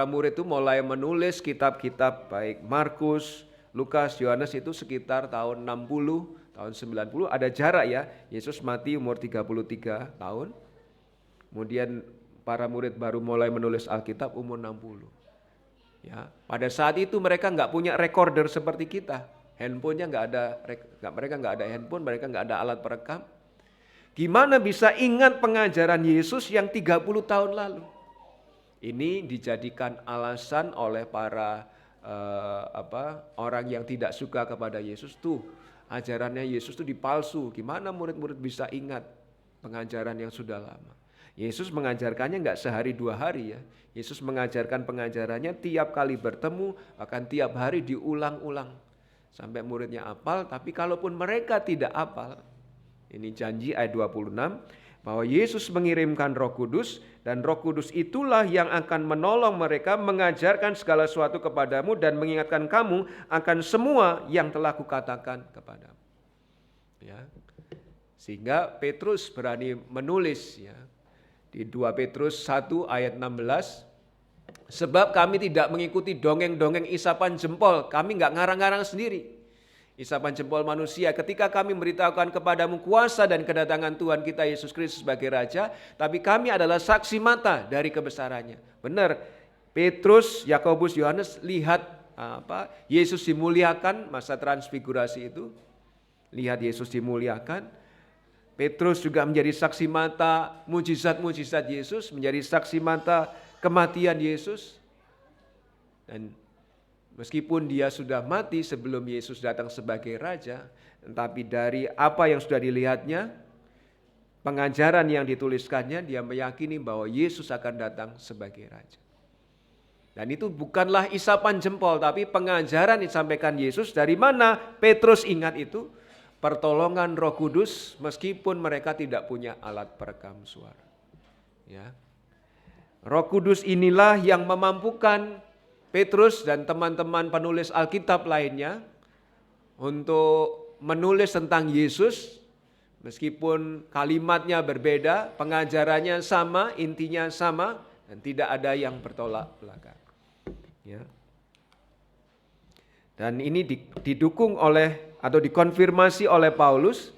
murid itu mulai menulis kitab-kitab baik Markus, Lukas, Yohanes itu sekitar tahun 60, tahun 90, ada jarak ya. Yesus mati umur 33 tahun. Kemudian para murid baru mulai menulis Alkitab umur 60. Ya, pada saat itu mereka nggak punya recorder seperti kita, handphonenya nggak ada, mereka nggak ada handphone, mereka nggak ada alat perekam. Gimana bisa ingat pengajaran Yesus yang 30 tahun lalu? Ini dijadikan alasan oleh para orang yang tidak suka kepada Yesus. Tuh ajarannya Yesus tuh dipalsu. Gimana murid-murid bisa ingat pengajaran yang sudah lama? Yesus mengajarkannya nggak sehari 2 hari ya. Yesus mengajarkan pengajarannya tiap kali bertemu, akan tiap hari diulang-ulang. Sampai muridnya hafal, tapi kalaupun mereka tidak hafal, ini janji ayat 26, bahwa Yesus mengirimkan Roh Kudus, dan Roh Kudus itulah yang akan menolong mereka, mengajarkan segala sesuatu kepadamu dan mengingatkan kamu akan semua yang telah kukatakan kepadamu. Ya. Sehingga Petrus berani menulis ya. Di 2 Petrus 1 ayat 16, sebab kami tidak mengikuti dongeng-dongeng isapan jempol, kami nggak ngarang-ngarang sendiri. Isapan jempol manusia ketika kami memberitahukan kepadamu kuasa dan kedatangan Tuhan kita Yesus Kristus sebagai Raja, tapi kami adalah saksi mata dari kebesarannya. Benar, Petrus, Yakobus, Yohanes lihat Yesus dimuliakan masa transfigurasi itu, lihat Yesus dimuliakan. Petrus juga menjadi saksi mata mujizat-mujizat Yesus, menjadi saksi mata kematian Yesus. Dan meskipun dia sudah mati sebelum Yesus datang sebagai Raja, tetapi dari apa yang sudah dilihatnya, pengajaran yang dituliskannya, dia meyakini bahwa Yesus akan datang sebagai Raja. Dan itu bukanlah isapan jempol, tapi pengajaran disampaikan Yesus. Dari mana Petrus ingat itu? Pertolongan Roh Kudus, meskipun mereka tidak punya alat perekam suara. Ya. Roh Kudus inilah yang memampukan Petrus dan teman-teman penulis Alkitab lainnya untuk menulis tentang Yesus, meskipun kalimatnya berbeda, pengajarannya sama, intinya sama, dan tidak ada yang bertolak belakang. Ya. Dan ini didukung oleh atau dikonfirmasi oleh Paulus,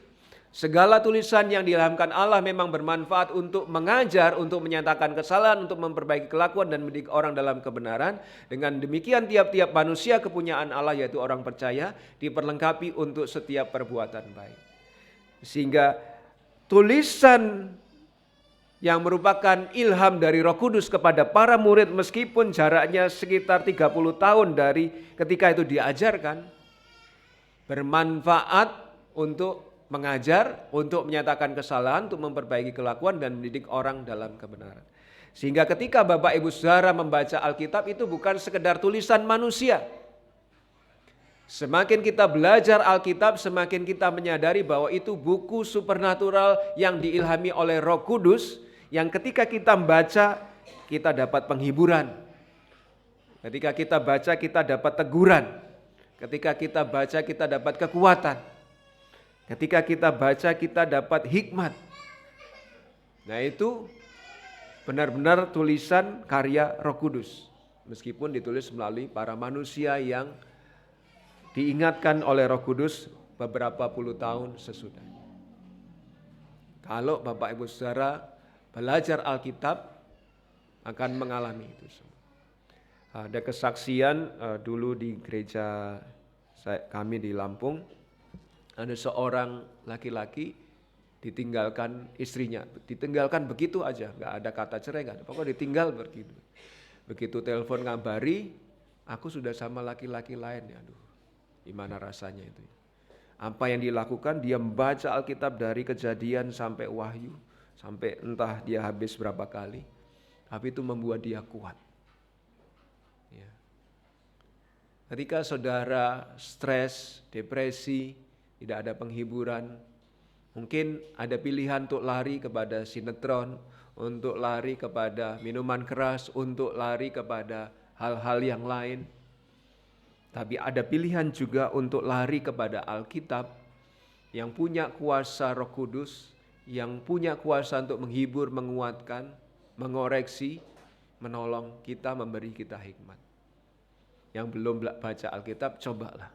segala tulisan yang diilhamkan Allah memang bermanfaat untuk mengajar, untuk menyatakan kesalahan, untuk memperbaiki kelakuan dan mendidik orang dalam kebenaran. Dengan demikian tiap-tiap manusia kepunyaan Allah, yaitu orang percaya, diperlengkapi untuk setiap perbuatan baik. Sehingga tulisan yang merupakan ilham dari Roh Kudus kepada para murid, meskipun jaraknya sekitar 30 tahun dari ketika itu diajarkan, bermanfaat untuk mengajar, untuk menyatakan kesalahan, untuk memperbaiki kelakuan dan mendidik orang dalam kebenaran. Sehingga ketika Bapak Ibu Saudara membaca Alkitab, itu bukan sekedar tulisan manusia. Semakin kita belajar Alkitab, semakin kita menyadari bahwa itu buku supernatural yang diilhami oleh Roh Kudus, yang ketika kita membaca, kita dapat penghiburan. Ketika kita baca, kita dapat teguran. Ketika kita baca, kita dapat kekuatan. Ketika kita baca, kita dapat hikmat. Nah, itu benar-benar tulisan karya Roh Kudus. Meskipun ditulis melalui para manusia yang diingatkan oleh Roh Kudus beberapa puluh tahun sesudah. Kalau Bapak Ibu Saudara belajar Alkitab, akan mengalami itu semua. Ada kesaksian dulu di gereja kami di Lampung, ada seorang laki-laki ditinggalkan istrinya, ditinggalkan begitu aja, nggak ada kata cerai, nggak ada, pokoknya ditinggal begitu. Begitu telepon ngabari, aku sudah sama laki-laki lain, ya, aduh, gimana rasanya itu? Apa yang dilakukan? Dia membaca Alkitab dari Kejadian sampai Wahyu, sampai entah dia habis berapa kali, tapi itu membuat dia kuat. Ya. Ketika saudara stres, depresi, tidak ada penghiburan, mungkin ada pilihan untuk lari kepada sinetron, untuk lari kepada minuman keras, untuk lari kepada hal-hal yang lain. Tapi ada pilihan juga untuk lari kepada Alkitab yang punya kuasa Roh Kudus, yang punya kuasa untuk menghibur, menguatkan, mengoreksi, menolong kita, memberi kita hikmat. Yang belum baca Alkitab, cobalah.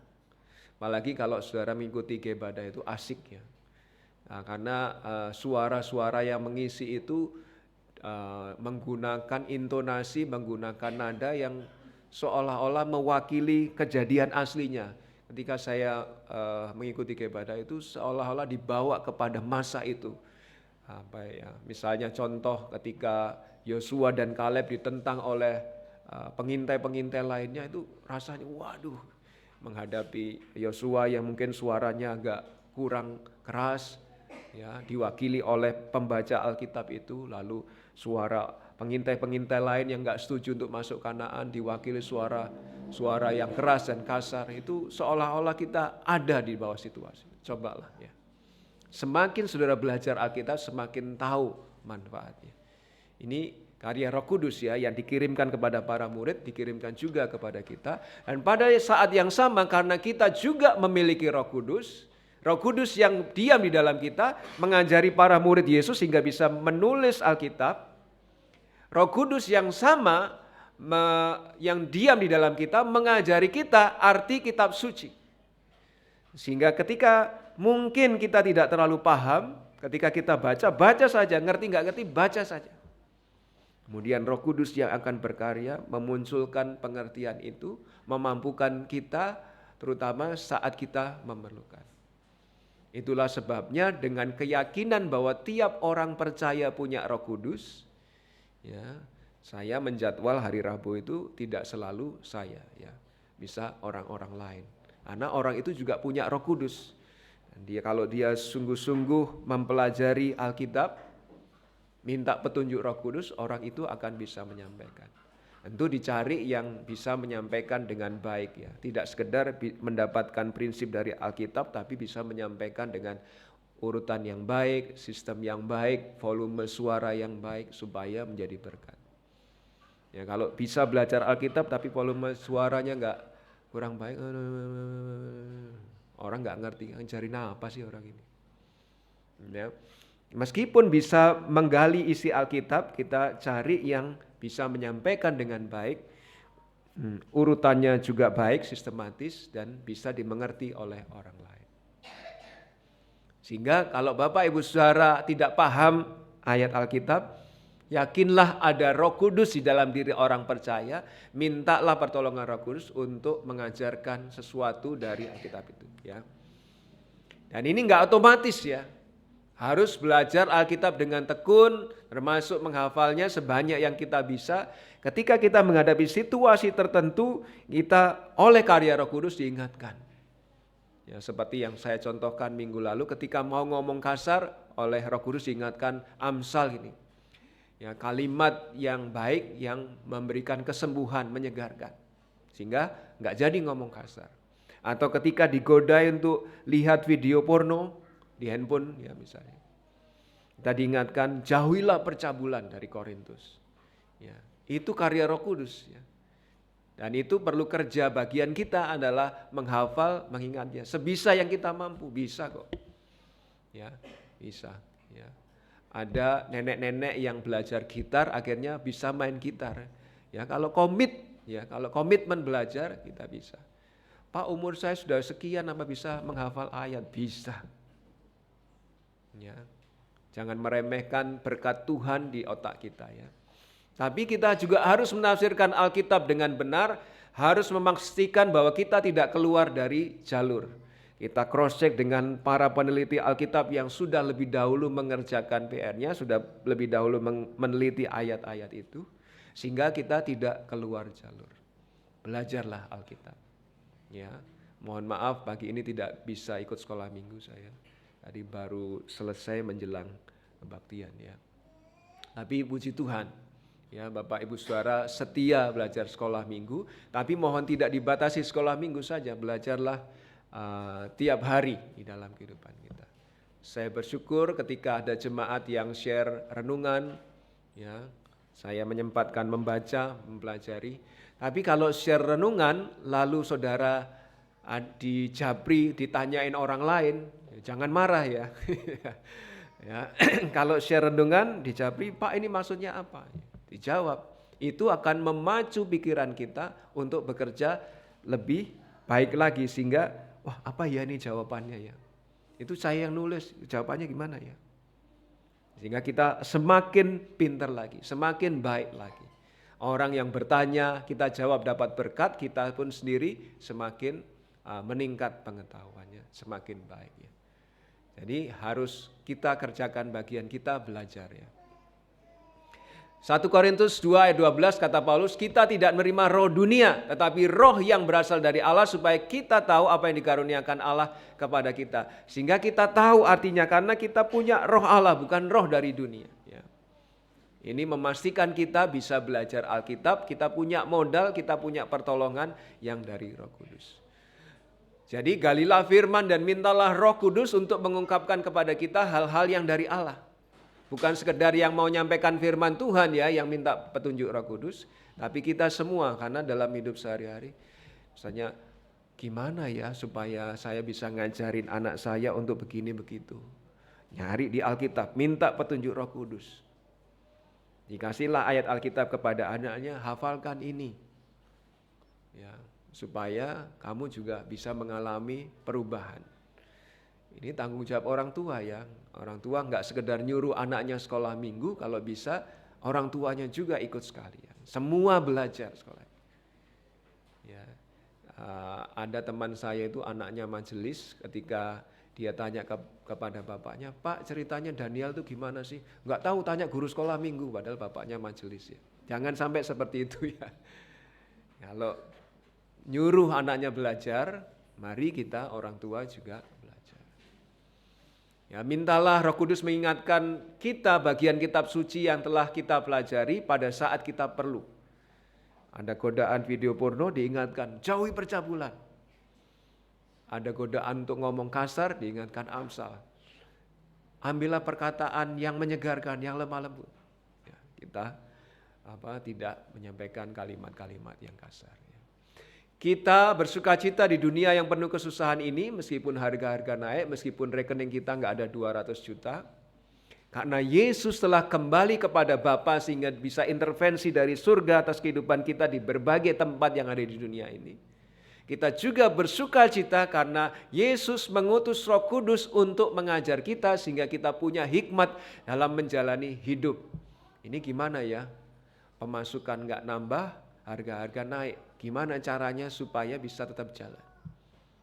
Apalagi kalau saudara mengikuti ibadah itu asik ya. Nah, karena suara-suara yang mengisi itu menggunakan intonasi, menggunakan nada yang seolah-olah mewakili kejadian aslinya. Ketika saya mengikuti ibadah itu seolah-olah dibawa kepada masa itu. Misalnya contoh ketika Yosua dan Kaleb ditentang oleh pengintai-pengintai lainnya, itu rasanya waduh, menghadapi Yosua yang mungkin suaranya agak kurang keras, ya, diwakili oleh pembaca Alkitab itu, lalu suara pengintai-pengintai lain yang enggak setuju untuk masuk Kanaan diwakili suara yang keras dan kasar, itu seolah-olah kita ada di bawah situasi. Cobalah ya. Semakin saudara belajar Alkitab, semakin tahu manfaatnya. Ini karya Roh Kudus ya, yang dikirimkan kepada para murid, dikirimkan juga kepada kita. Dan pada saat yang sama, karena kita juga memiliki Roh Kudus yang diam di dalam kita, mengajari para murid Yesus sehingga bisa menulis Alkitab. Roh Kudus yang sama, yang diam di dalam kita, mengajari kita arti kitab suci. Sehingga ketika mungkin kita tidak terlalu paham, ketika kita baca saja, ngerti nggak ngerti, baca saja. Kemudian Roh Kudus yang akan berkarya memunculkan pengertian itu, memampukan kita terutama saat kita memerlukan. Itulah sebabnya dengan keyakinan bahwa tiap orang percaya punya Roh Kudus, ya, saya menjadwal hari Rabu itu tidak selalu saya, ya, bisa orang-orang lain. Karena orang itu juga punya Roh Kudus. Kalau dia sungguh-sungguh mempelajari Alkitab, minta petunjuk Roh Kudus, orang itu akan bisa menyampaikan. Tentu dicari yang bisa menyampaikan dengan baik ya. Tidak sekedar mendapatkan prinsip dari Alkitab, tapi bisa menyampaikan dengan urutan yang baik, sistem yang baik, volume suara yang baik supaya menjadi berkat. Ya, kalau bisa belajar Alkitab tapi volume suaranya enggak kurang baik, orang enggak ngerti, cari apa sih orang ini. Ya. Meskipun bisa menggali isi Alkitab, kita cari yang bisa menyampaikan dengan baik, urutannya juga baik, sistematis, dan bisa dimengerti oleh orang lain. Sehingga kalau Bapak Ibu Saudara tidak paham ayat Alkitab, yakinlah ada Roh Kudus di dalam diri orang percaya, mintalah pertolongan Roh Kudus untuk mengajarkan sesuatu dari Alkitab itu. Ya. Dan ini enggak otomatis ya. Harus belajar Alkitab dengan tekun, termasuk menghafalnya sebanyak yang kita bisa. Ketika kita menghadapi situasi tertentu, kita oleh karya Roh Kudus diingatkan. Ya, seperti yang saya contohkan minggu lalu, ketika mau ngomong kasar, oleh Roh Kudus diingatkan Amsal ini. Ya, kalimat yang baik yang memberikan kesembuhan, menyegarkan. Sehingga nggak jadi ngomong kasar. Atau ketika digodai untuk lihat video porno, di handphone ya misalnya. Kita diingatkan jauhilah percabulan dari Korintus. Ya, itu karya Roh Kudus ya. Dan itu perlu kerja, bagian kita adalah menghafal, mengingatnya. Sebisa yang kita mampu, bisa kok. Ya, bisa ya. Ada nenek-nenek yang belajar gitar akhirnya bisa main gitar. Ya, kalau komitmen belajar kita bisa. Pak, umur saya sudah sekian, apa bisa menghafal ayat? Bisa. Ya, jangan meremehkan berkat Tuhan di otak kita ya. Tapi kita juga harus menafsirkan Alkitab dengan benar, harus memastikan bahwa kita tidak keluar dari jalur. Kita cross check dengan para peneliti Alkitab yang sudah lebih dahulu mengerjakan PR-nya, sudah lebih dahulu meneliti ayat-ayat itu, sehingga kita tidak keluar jalur. Belajarlah Alkitab. Ya, mohon maaf pagi ini tidak bisa ikut sekolah minggu saya. Tadi baru selesai menjelang kebaktian ya. Tapi puji Tuhan, ya Bapak Ibu Saudara setia belajar sekolah minggu, tapi mohon tidak dibatasi sekolah minggu saja, belajarlah tiap hari di dalam kehidupan kita. Saya bersyukur ketika ada jemaat yang share renungan, ya saya menyempatkan membaca, mempelajari. Tapi kalau share renungan, lalu saudara di Japri ditanyain orang lain, jangan marah ya. Ya, kalau share renungan di Japri, Pak ini maksudnya apa? Dijawab, itu akan memacu pikiran kita untuk bekerja lebih baik lagi sehingga, wah apa ya ini jawabannya ya? Itu saya yang nulis, jawabannya gimana ya? Sehingga kita semakin pintar lagi, semakin baik lagi. Orang yang bertanya, kita jawab dapat berkat, kita pun sendiri semakin meningkat pengetahuannya, semakin baik ya. Jadi harus kita kerjakan bagian kita, belajar ya. 1 Korintus 2 ayat 12 kata Paulus, kita tidak menerima roh dunia, tetapi roh yang berasal dari Allah supaya kita tahu apa yang dikaruniakan Allah kepada kita. Sehingga kita tahu artinya karena kita punya roh Allah, bukan roh dari dunia. Ya. Ini memastikan kita bisa belajar Alkitab, kita punya modal, kita punya pertolongan yang dari Roh Kudus. Jadi galilah firman dan mintalah Roh Kudus untuk mengungkapkan kepada kita hal-hal yang dari Allah. Bukan sekedar yang mau nyampaikan firman Tuhan ya, yang minta petunjuk Roh Kudus. Tapi kita semua, karena dalam hidup sehari-hari, misalnya gimana ya supaya saya bisa ngajarin anak saya untuk begini begitu. Nyari di Alkitab, minta petunjuk Roh Kudus. Dikasihlah ayat Alkitab kepada anaknya, hafalkan ini. Ya, supaya kamu juga bisa mengalami perubahan. Ini tanggung jawab orang tua ya. Orang tua nggak sekedar nyuruh anaknya sekolah minggu, kalau bisa orang tuanya juga ikut sekalian. Semua belajar sekolah. Ya, ada teman saya itu anaknya majelis, ketika dia tanya kepada bapaknya, Pak ceritanya Daniel itu gimana sih? Nggak tahu, tanya guru sekolah minggu, padahal bapaknya majelis ya. Jangan sampai seperti itu ya. Kalau nyuruh anaknya belajar, mari kita orang tua juga belajar. Ya, mintalah Roh Kudus mengingatkan kita bagian kitab suci yang telah kita pelajari pada saat kita perlu. Ada godaan video porno, diingatkan jauhi percabulan. Ada godaan untuk ngomong kasar, diingatkan Amsal. Ambillah perkataan yang menyegarkan, yang lemah lembut. Ya, kita tidak menyampaikan kalimat-kalimat yang kasar. Kita bersukacita di dunia yang penuh kesusahan ini, meskipun harga-harga naik, meskipun rekening kita nggak ada 200 juta. Karena Yesus telah kembali kepada Bapa sehingga bisa intervensi dari surga atas kehidupan kita di berbagai tempat yang ada di dunia ini. Kita juga bersukacita karena Yesus mengutus Roh Kudus untuk mengajar kita sehingga kita punya hikmat dalam menjalani hidup. Ini gimana ya? Pemasukan nggak nambah, harga-harga naik. Gimana caranya supaya bisa tetap jalan,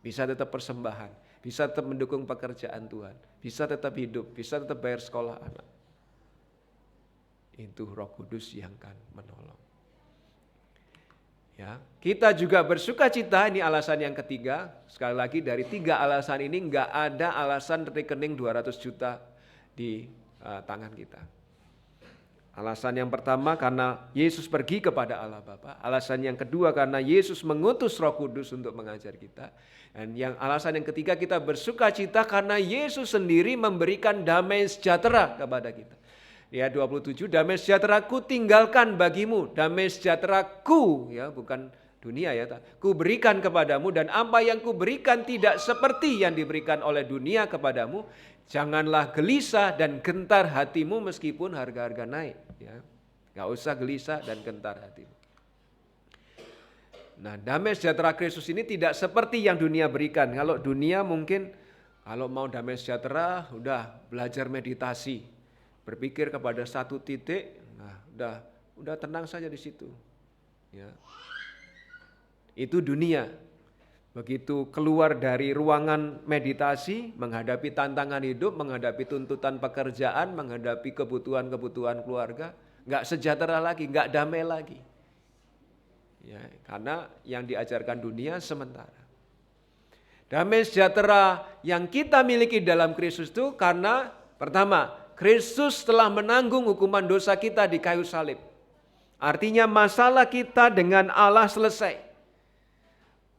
bisa tetap persembahan, bisa tetap mendukung pekerjaan Tuhan, bisa tetap hidup, bisa tetap bayar sekolah anak. Itu Roh Kudus yang akan menolong. Ya, kita juga bersukacita, ini alasan yang ketiga. Sekali lagi dari 3 alasan ini enggak ada alasan rekening 200 juta di tangan kita. Alasan yang pertama karena Yesus pergi kepada Allah Bapa. Alasan yang kedua karena Yesus mengutus Roh Kudus untuk mengajar kita. Dan alasan yang ketiga kita bersukacita karena Yesus sendiri memberikan damai sejahtera kepada kita. Ya 27, damai sejahtera ku tinggalkan bagimu, damai sejahtera ku, ya bukan dunia ya, ku berikan kepadamu dan apa yang ku berikan tidak seperti yang diberikan oleh dunia kepadamu. Janganlah gelisah dan gentar hatimu meskipun harga-harga naik. Ya, gak usah gelisah dan gentar hatimu. Nah, damai sejahtera Kristus ini tidak seperti yang dunia berikan. Kalau dunia mungkin kalau mau damai sejahtera, udah belajar meditasi, berpikir kepada satu titik, nah udah tenang saja di situ. Ya. Itu dunia. Begitu keluar dari ruangan meditasi, menghadapi tantangan hidup, menghadapi tuntutan pekerjaan, menghadapi kebutuhan-kebutuhan keluarga, nggak sejahtera lagi, nggak damai lagi. Ya, karena yang diajarkan dunia sementara. Damai sejahtera yang kita miliki dalam Kristus itu karena pertama, Kristus telah menanggung hukuman dosa kita di kayu salib. Artinya masalah kita dengan Allah selesai.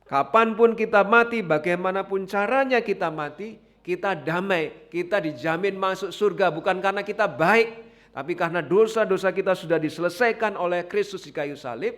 Kapanpun kita mati, bagaimanapun caranya kita mati, kita damai, kita dijamin masuk surga bukan karena kita baik, Tapi karena dosa-dosa kita sudah diselesaikan oleh Kristus di kayu salib,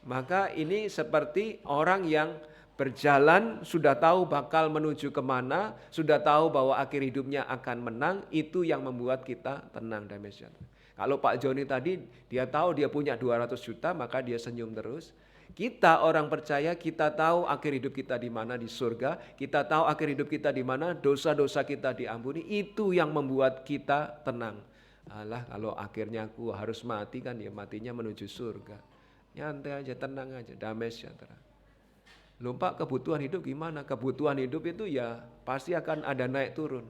maka ini seperti orang yang berjalan, sudah tahu bakal menuju kemana, sudah tahu bahwa akhir hidupnya akan menang, itu yang membuat kita tenang, damai sejahtera. Kalau Pak Joni tadi, dia tahu dia punya 200 juta, maka dia senyum terus. Kita orang percaya, kita tahu akhir hidup kita di mana, di surga. Kita tahu akhir hidup kita di mana, dosa-dosa kita diampuni. Itu yang membuat kita tenang. Alah, kalau akhirnya aku harus mati kan, ya matinya menuju surga. Nyantai aja, tenang aja, damai sejahtera. Lupa kebutuhan hidup gimana? Kebutuhan hidup itu ya pasti akan ada naik turun.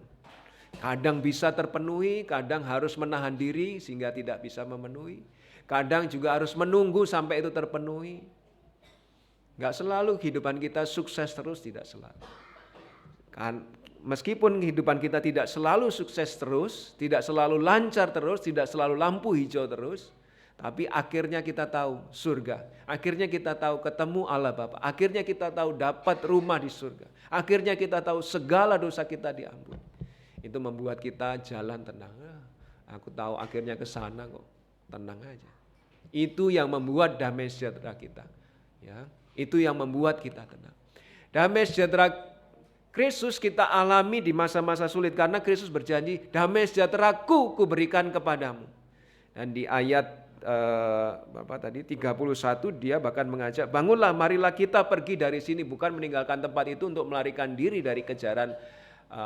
Kadang bisa terpenuhi, kadang harus menahan diri sehingga tidak bisa memenuhi. Kadang juga harus menunggu sampai itu terpenuhi. Gak selalu kehidupan kita sukses terus, tidak selalu. Meskipun kehidupan kita tidak selalu sukses terus, tidak selalu lancar terus, tidak selalu lampu hijau terus, tapi akhirnya kita tahu surga. Akhirnya kita tahu ketemu Allah Bapa. Akhirnya kita tahu dapat rumah di surga. Akhirnya kita tahu segala dosa kita diampuni. Itu membuat kita jalan tenang. Aku tahu akhirnya ke sana kok. Tenang aja. Itu yang membuat damai sejahtera kita. Ya. Itu yang membuat kita tenang. Damai sejahtera Kristus kita alami di masa-masa sulit karena Kristus berjanji, damai sejahteraku kuberikan kepadamu. Dan di ayat 31 dia bahkan mengajak, bangunlah marilah kita pergi dari sini, bukan meninggalkan tempat itu untuk melarikan diri dari kejaran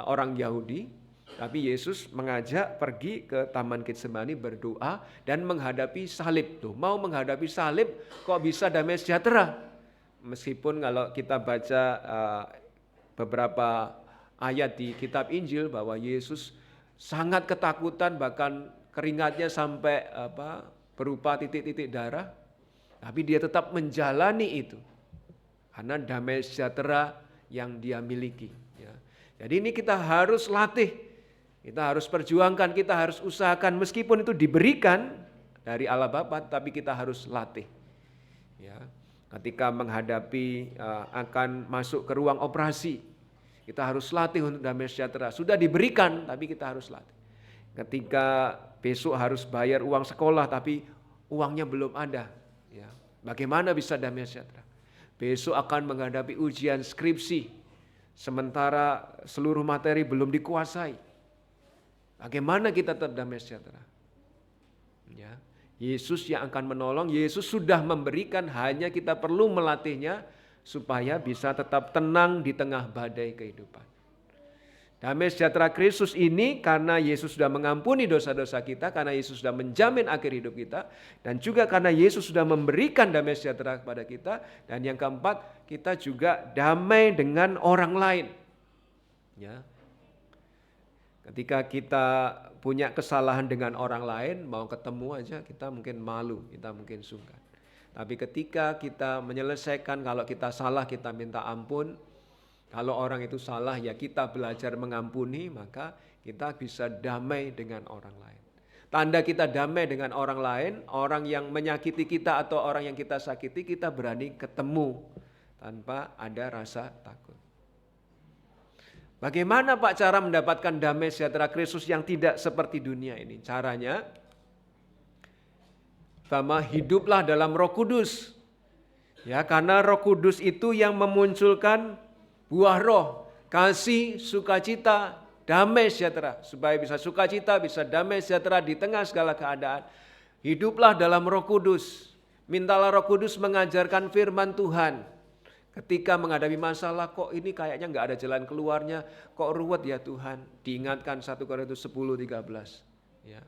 orang Yahudi, tapi Yesus mengajak pergi ke Taman Getsemani berdoa dan menghadapi salib. Tuh, mau menghadapi salib kok bisa damai sejahtera? Meskipun kalau kita baca beberapa ayat di kitab Injil bahwa Yesus sangat ketakutan, bahkan keringatnya sampai berupa titik-titik darah, tapi dia tetap menjalani itu karena damai sejahtera yang dia miliki. Ya. Jadi ini kita harus latih, kita harus perjuangkan, kita harus usahakan meskipun itu diberikan dari Allah Bapa, tapi kita harus latih. Ya. Ketika menghadapi akan masuk ke ruang operasi, kita harus latih untuk damai sejahtera. Sudah diberikan, tapi kita harus latih. Ketika besok harus bayar uang sekolah, tapi uangnya belum ada. Ya. Bagaimana bisa damai sejahtera? Besok akan menghadapi ujian skripsi, sementara seluruh materi belum dikuasai. Bagaimana kita tetap damai sejahtera? Ya. Yesus yang akan menolong, Yesus sudah memberikan, hanya kita perlu melatihnya supaya bisa tetap tenang di tengah badai kehidupan. Damai sejahtera Kristus ini karena Yesus sudah mengampuni dosa-dosa kita, karena Yesus sudah menjamin akhir hidup kita, dan juga karena Yesus sudah memberikan damai sejahtera kepada kita, dan yang keempat, kita juga damai dengan orang lain. Ya. Ketika kita punya kesalahan dengan orang lain, mau ketemu aja kita mungkin malu, kita mungkin sungkan. Tapi ketika kita menyelesaikan, kalau kita salah kita minta ampun, kalau orang itu salah ya kita belajar mengampuni, maka kita bisa damai dengan orang lain. Tanda kita damai dengan orang lain, orang yang menyakiti kita atau orang yang kita sakiti, kita berani ketemu tanpa ada rasa takut. Bagaimana Pak cara mendapatkan damai sejahtera Kristus yang tidak seperti dunia ini? Caranya, pertama, hiduplah dalam Roh Kudus. Ya, karena Roh Kudus itu yang memunculkan buah roh, kasih, sukacita, damai sejahtera. Supaya bisa sukacita, bisa damai sejahtera di tengah segala keadaan. Hiduplah dalam Roh Kudus. Mintalah Roh Kudus mengajarkan firman Tuhan. Ketika menghadapi masalah, kok ini kayaknya nggak ada jalan keluarnya, kok ruwet ya Tuhan. Diingatkan 1 Korintus 10:13. Ya.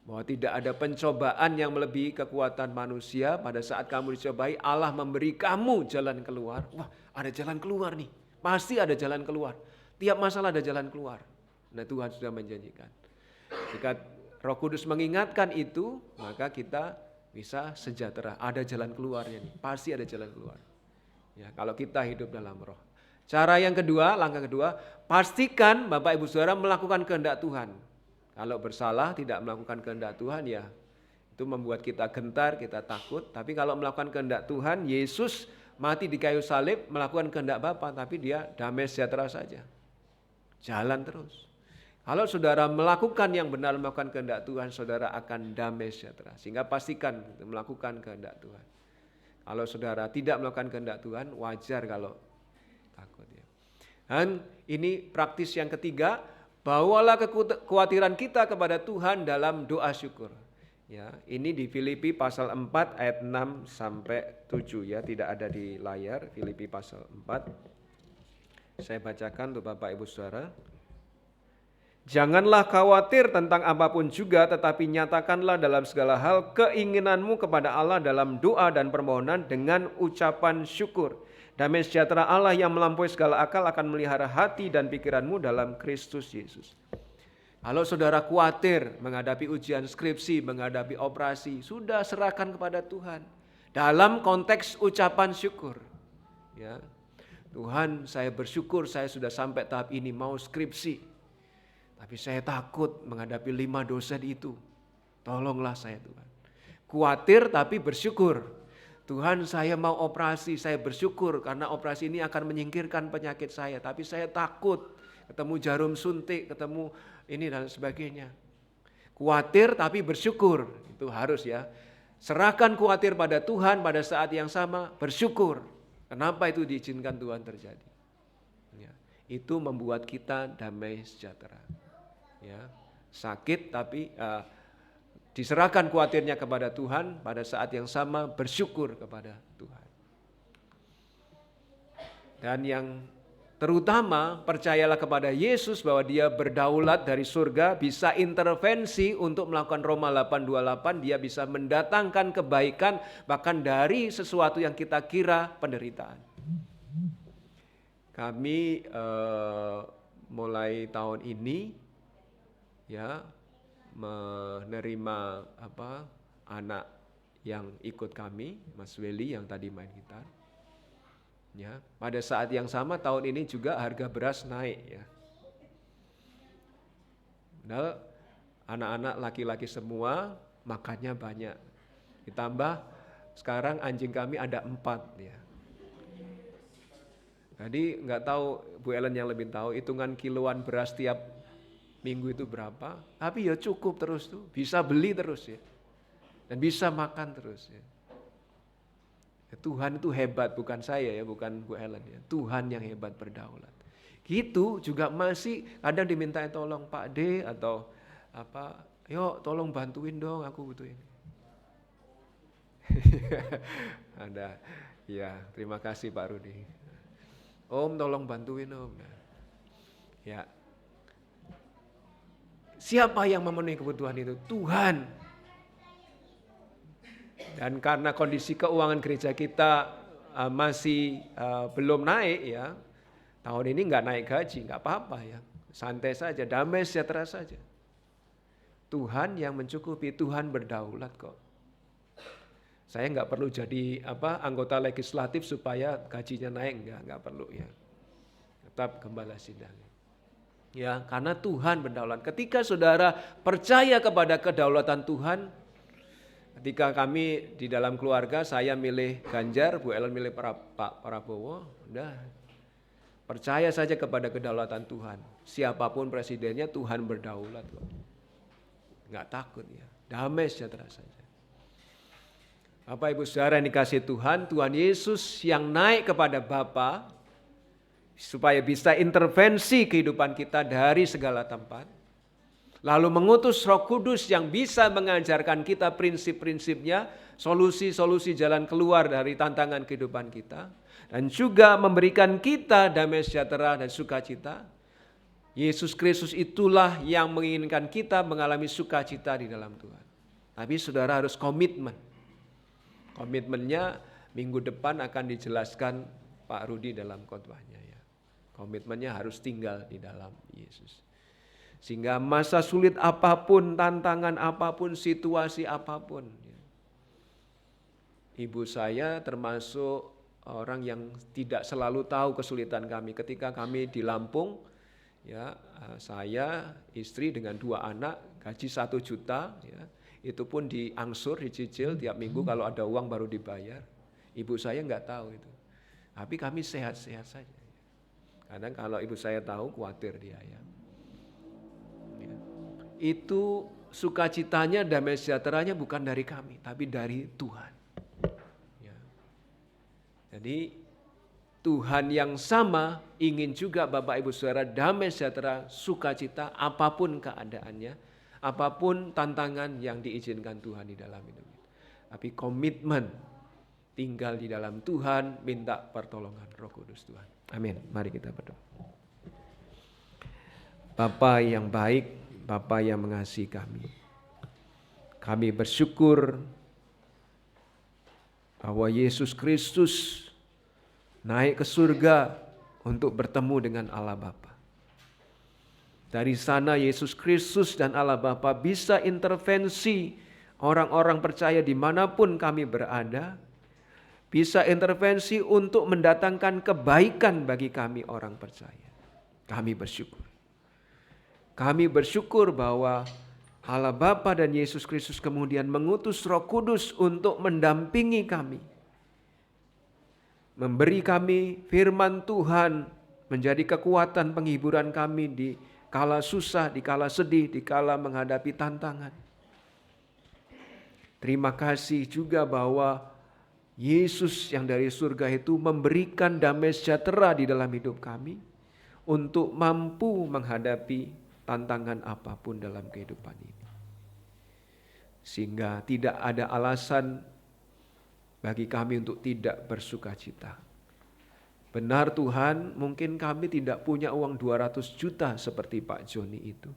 Bahwa tidak ada pencobaan yang melebihi kekuatan manusia. Pada saat kamu dicobai, Allah memberi kamu jalan keluar. Wah, ada jalan keluar nih. Pasti ada jalan keluar. Tiap masalah ada jalan keluar. Nah, Tuhan sudah menjanjikan. Jika Roh Kudus mengingatkan itu, maka kita bisa sejahtera. Ada jalan keluarnya nih. Pasti ada jalan keluar. Ya, kalau kita hidup dalam roh. Cara yang kedua, langkah kedua, pastikan Bapak Ibu Saudara melakukan kehendak Tuhan. Kalau bersalah tidak melakukan kehendak Tuhan, ya itu membuat kita gentar, kita takut. Tapi kalau melakukan kehendak Tuhan, Yesus mati di kayu salib melakukan kehendak Bapa, tapi dia damai sejahtera saja. Jalan terus. Kalau saudara melakukan yang benar, melakukan kehendak Tuhan, saudara akan damai sejahtera. Sehingga pastikan melakukan kehendak Tuhan. Kalau saudara tidak melakukan kehendak Tuhan, wajar kalau takut ya. Dan ini praktis yang ketiga, bawalah kekhawatiran kita kepada Tuhan dalam doa syukur. Ya, ini di Filipi pasal 4 ayat 6 sampai 7 ya, tidak ada di layar. Filipi pasal 4. Saya bacakan untuk Bapak Ibu Saudara. Janganlah khawatir tentang apapun juga, tetapi nyatakanlah dalam segala hal keinginanmu kepada Allah dalam doa dan permohonan dengan ucapan syukur. Damai sejahtera Allah yang melampaui segala akal akan melihara hati dan pikiranmu dalam Kristus Yesus. Kalau saudara khawatir menghadapi ujian skripsi, menghadapi operasi, sudah serahkan kepada Tuhan. Dalam konteks ucapan syukur. Ya. Tuhan, saya bersyukur saya sudah sampai tahap ini, mau skripsi. Tapi saya takut menghadapi 5 dosen itu. Tolonglah saya Tuhan. Khawatir tapi bersyukur. Tuhan, saya mau operasi, saya bersyukur karena operasi ini akan menyingkirkan penyakit saya. Tapi saya takut ketemu jarum suntik, ketemu ini dan sebagainya. Khawatir tapi bersyukur. Itu harus ya. Serahkan khawatir pada Tuhan pada saat yang sama bersyukur. Kenapa itu diizinkan Tuhan terjadi? Ya, itu membuat kita damai sejahtera. Ya, sakit tapi diserahkan khawatirnya kepada Tuhan, pada saat yang sama bersyukur kepada Tuhan. Dan yang terutama percayalah kepada Yesus bahwa Dia berdaulat dari surga, bisa intervensi untuk melakukan Roma 8:28, Dia bisa mendatangkan kebaikan bahkan dari sesuatu yang kita kira penderitaan. Kami mulai tahun ini ya menerima anak yang ikut kami, Mas Weli yang tadi main gitar. Ya, pada saat yang sama tahun ini juga harga beras naik ya. Padahal anak-anak laki-laki semua makannya banyak. Ditambah sekarang anjing kami ada 4 ya. Jadi nggak tahu Bu Ellen yang lebih tahu hitungan kiloan beras tiap minggu itu berapa, tapi ya cukup terus tuh, bisa beli terus ya, dan bisa makan terus ya. Tuhan itu hebat, bukan saya ya, bukan Bu Ellen ya, Tuhan yang hebat berdaulat. Gitu juga masih kadang diminta tolong Pak D atau apa, yuk tolong bantuin dong aku butuh ini. Ada, ya terima kasih Pak Rudi. Om tolong bantuin Om. Ya. Siapa yang memenuhi kebutuhan itu? Tuhan. Dan karena kondisi keuangan gereja kita masih belum naik ya, tahun ini nggak naik gaji, nggak apa-apa ya, santai saja, damai sejahtera saja. Tuhan yang mencukupi, Tuhan berdaulat kok. Saya nggak perlu jadi anggota legislatif supaya gajinya naik, nggak perlu ya. Tetap gembala sidang. Ya, karena Tuhan berdaulat. Ketika saudara percaya kepada kedaulatan Tuhan, ketika kami di dalam keluarga, saya milih Ganjar, Bu Ellen milih Pak Prabowo, udah percaya saja kepada kedaulatan Tuhan. Siapapun presidennya, Tuhan berdaulat kok. Nggak takut ya, damai sejahtera saja. Bapak Ibu Saudara yang dikasihi Tuhan, Tuhan Yesus yang naik kepada Bapa supaya bisa intervensi kehidupan kita dari segala tempat. Lalu mengutus Roh Kudus yang bisa mengajarkan kita prinsip-prinsipnya, solusi-solusi jalan keluar dari tantangan kehidupan kita. Dan juga memberikan kita damai sejahtera dan sukacita. Yesus Kristus itulah yang menginginkan kita mengalami sukacita di dalam Tuhan. Tapi saudara harus komitmen. Komitmennya minggu depan akan dijelaskan Pak Rudi dalam khotbahnya. Komitmennya harus tinggal di dalam Yesus. Sehingga masa sulit apapun, tantangan apapun, situasi apapun. Ibu saya termasuk orang yang tidak selalu tahu kesulitan kami. Ketika kami di Lampung, ya saya, istri dengan 2 anak, gaji 1 juta, ya, itu pun diangsur, dicicil tiap minggu kalau ada uang baru dibayar. Ibu saya nggak tahu itu. Tapi kami sehat-sehat saja. Kadang kalau ibu saya tahu khawatir dia ya. itu sukacitanya, damai sejahteranya bukan dari kami, tapi dari Tuhan. Ya. Jadi Tuhan yang sama ingin juga Bapak Ibu Saudara damai sejahtera, sukacita, apapun keadaannya, apapun tantangan yang diizinkan Tuhan di dalam hidup kita. Tapi komitmen tinggal di dalam Tuhan, minta pertolongan Roh Kudus Tuhan. Amin. Mari kita berdoa. Bapa yang baik, Bapa yang mengasihi kami bersyukur bahwa Yesus Kristus naik ke surga untuk bertemu dengan Allah Bapa. Dari sana Yesus Kristus dan Allah Bapa bisa intervensi orang-orang percaya dimanapun kami berada, bisa intervensi untuk mendatangkan kebaikan bagi kami orang percaya. Kami bersyukur. Kami bersyukur bahwa Allah Bapa dan Yesus Kristus kemudian mengutus Roh Kudus untuk mendampingi kami. Memberi kami firman Tuhan menjadi kekuatan penghiburan kami di kala susah, di kala sedih, di kala menghadapi tantangan. Terima kasih juga bahwa Yesus yang dari surga itu memberikan damai sejahtera di dalam hidup kami untuk mampu menghadapi tantangan apapun dalam kehidupan ini. Sehingga tidak ada alasan bagi kami untuk tidak bersukacita. Benar Tuhan, mungkin kami tidak punya uang 200 juta seperti Pak Joni itu.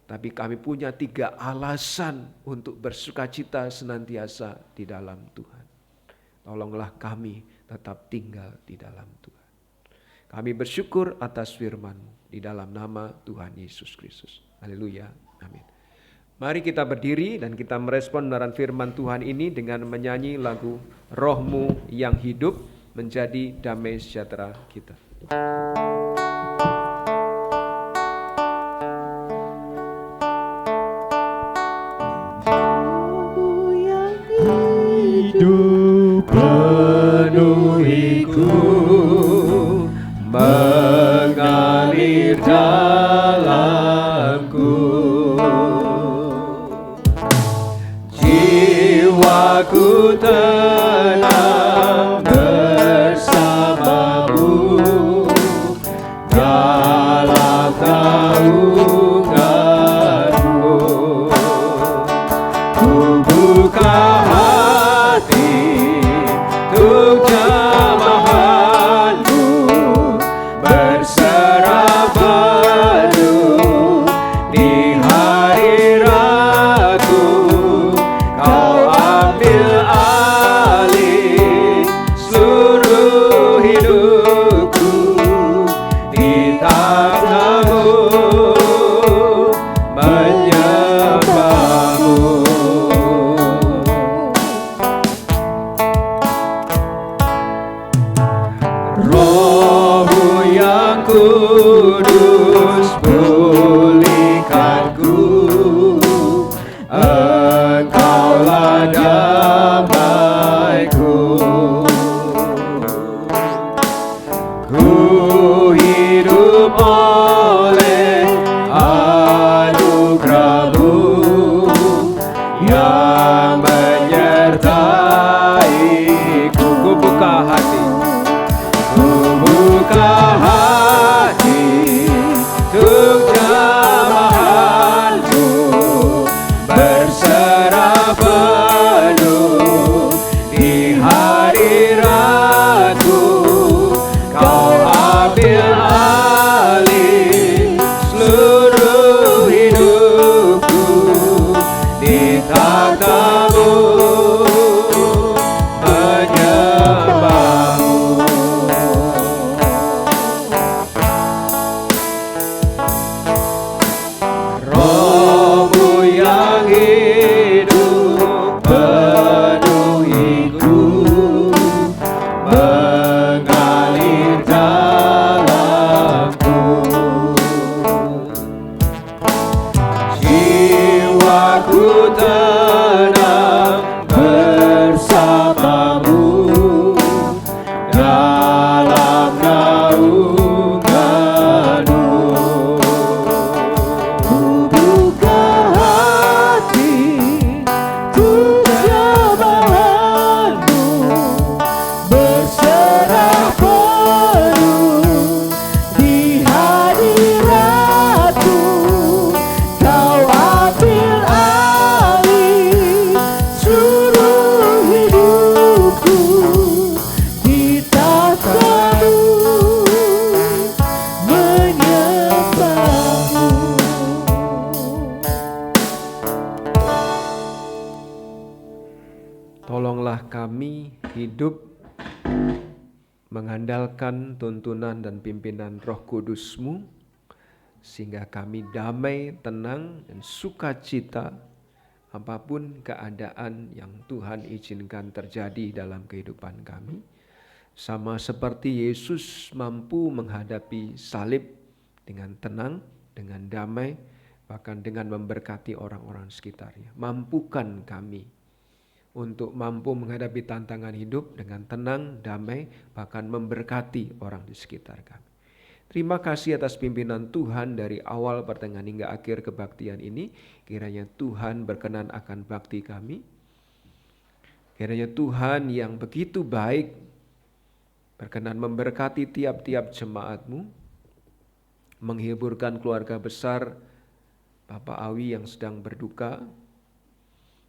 Tapi kami punya 3 alasan untuk bersukacita senantiasa di dalam Tuhan. Tolonglah kami tetap tinggal di dalam Tuhan. Kami bersyukur atas firman-Mu di dalam nama Tuhan Yesus Kristus. Haleluya. Amin. Mari kita berdiri dan kita merespon benaran firman Tuhan ini dengan menyanyi lagu Roh-Mu yang hidup menjadi damai sejahtera kita. Roh-Mu yang hidup penuhiku, mengalir dalamku, jiwaku tenang bersamamu dalam naunganmu. Ku buka hati untuk jamahanmu, berserah penuh di hadiratku. Kau ambil alih seluruh hidupku, di tanganmu menyembahmu. Roh-Mu yang kudus pulihkanku, Engkaulah damaiku. Ku hidup oleh anugerah-Mu yang menyertaiku. Ku buka hati, ku buka hati untuk jamahanmu, berserah penuh di hadiratku. Kau ambil alih seluruh hidupku, di tatamu menyembahmu. Roh-Mu yang hidup penuhiku, mengalir dalamku, jiwaku tenang Tolonglah kami hidup mengandalkan tuntunan dan pimpinan Roh Kudus-Mu, sehingga kami damai, tenang, dan sukacita apapun keadaan yang Tuhan izinkan terjadi dalam kehidupan kami. Sama seperti Yesus mampu menghadapi salib dengan tenang, dengan damai, bahkan dengan memberkati orang-orang sekitarnya. Mampukan kami untuk mampu menghadapi tantangan hidup dengan tenang, damai, bahkan memberkati orang di sekitar kami. Terima kasih atas pimpinan Tuhan dari awal, pertengahan, hingga akhir kebaktian ini. Kiranya Tuhan berkenan akan bakti kami. Kiranya Tuhan yang begitu baik berkenan memberkati tiap-tiap jemaat-Mu, menghiburkan keluarga besar Bapak Awi yang sedang berduka,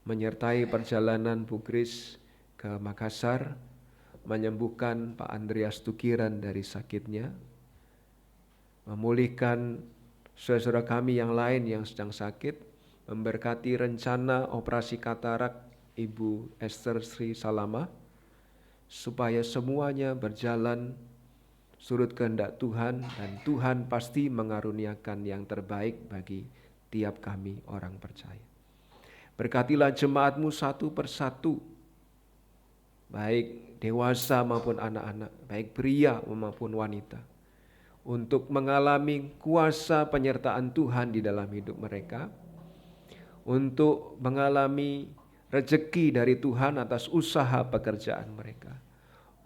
menyertai perjalanan Bu Kris ke Makassar, menyembuhkan Pak Andreas Tukiran dari sakitnya, memulihkan saudara kami yang lain yang sedang sakit, memberkati rencana operasi katarak Ibu Esther Sri Salama, supaya semuanya berjalan surut kehendak Tuhan, dan Tuhan pasti mengaruniakan yang terbaik bagi tiap kami orang percaya. Berkatilah jemaat-Mu satu persatu, baik dewasa maupun anak-anak, baik pria maupun wanita, untuk mengalami kuasa penyertaan Tuhan di dalam hidup mereka, untuk mengalami rezeki dari Tuhan atas usaha pekerjaan mereka,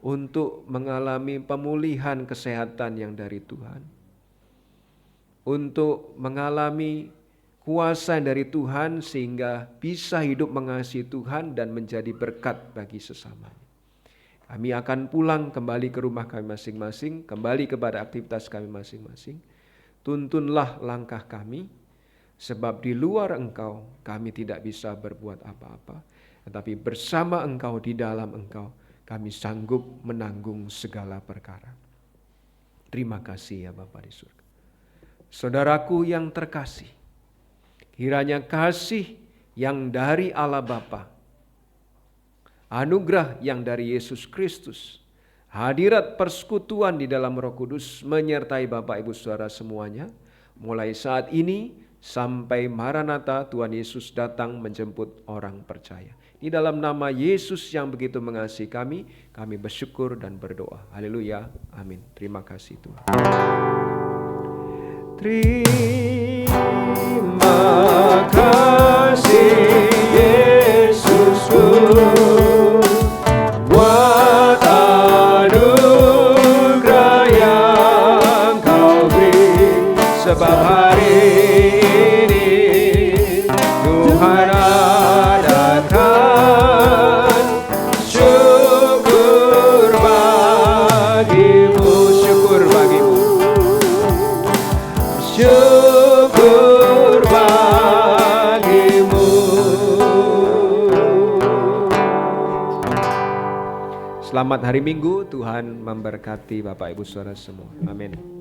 untuk mengalami pemulihan kesehatan yang dari Tuhan, untuk mengalami kuasa dari Tuhan sehingga bisa hidup mengasihi Tuhan dan menjadi berkat bagi sesamanya. Kami akan pulang kembali ke rumah kami masing-masing, kembali kepada aktivitas kami masing-masing. Tuntunlah langkah kami, sebab di luar Engkau kami tidak bisa berbuat apa-apa, tetapi bersama Engkau, di dalam Engkau, kami sanggup menanggung segala perkara. Terima kasih ya Bapa di surga. Saudaraku yang terkasih, kiranya kasih yang dari Allah Bapa, anugerah yang dari Yesus Kristus, hadirat persekutuan di dalam Roh Kudus menyertai Bapak Ibu Saudara semuanya, mulai saat ini sampai Maranatha Tuhan Yesus datang menjemput orang percaya. Di dalam nama Yesus yang begitu mengasihi kami bersyukur dan berdoa. Haleluya. Amin. Terima kasih Tuhan. Terima kasih Yesusku, buat anugerah yang Kau beri, sebab hari ini Tuhan adakan syukur bagimu, syukur bagimu, syukur bagimu. Selamat hari Minggu, Tuhan memberkati Bapak Ibu Saudara semua. Amin.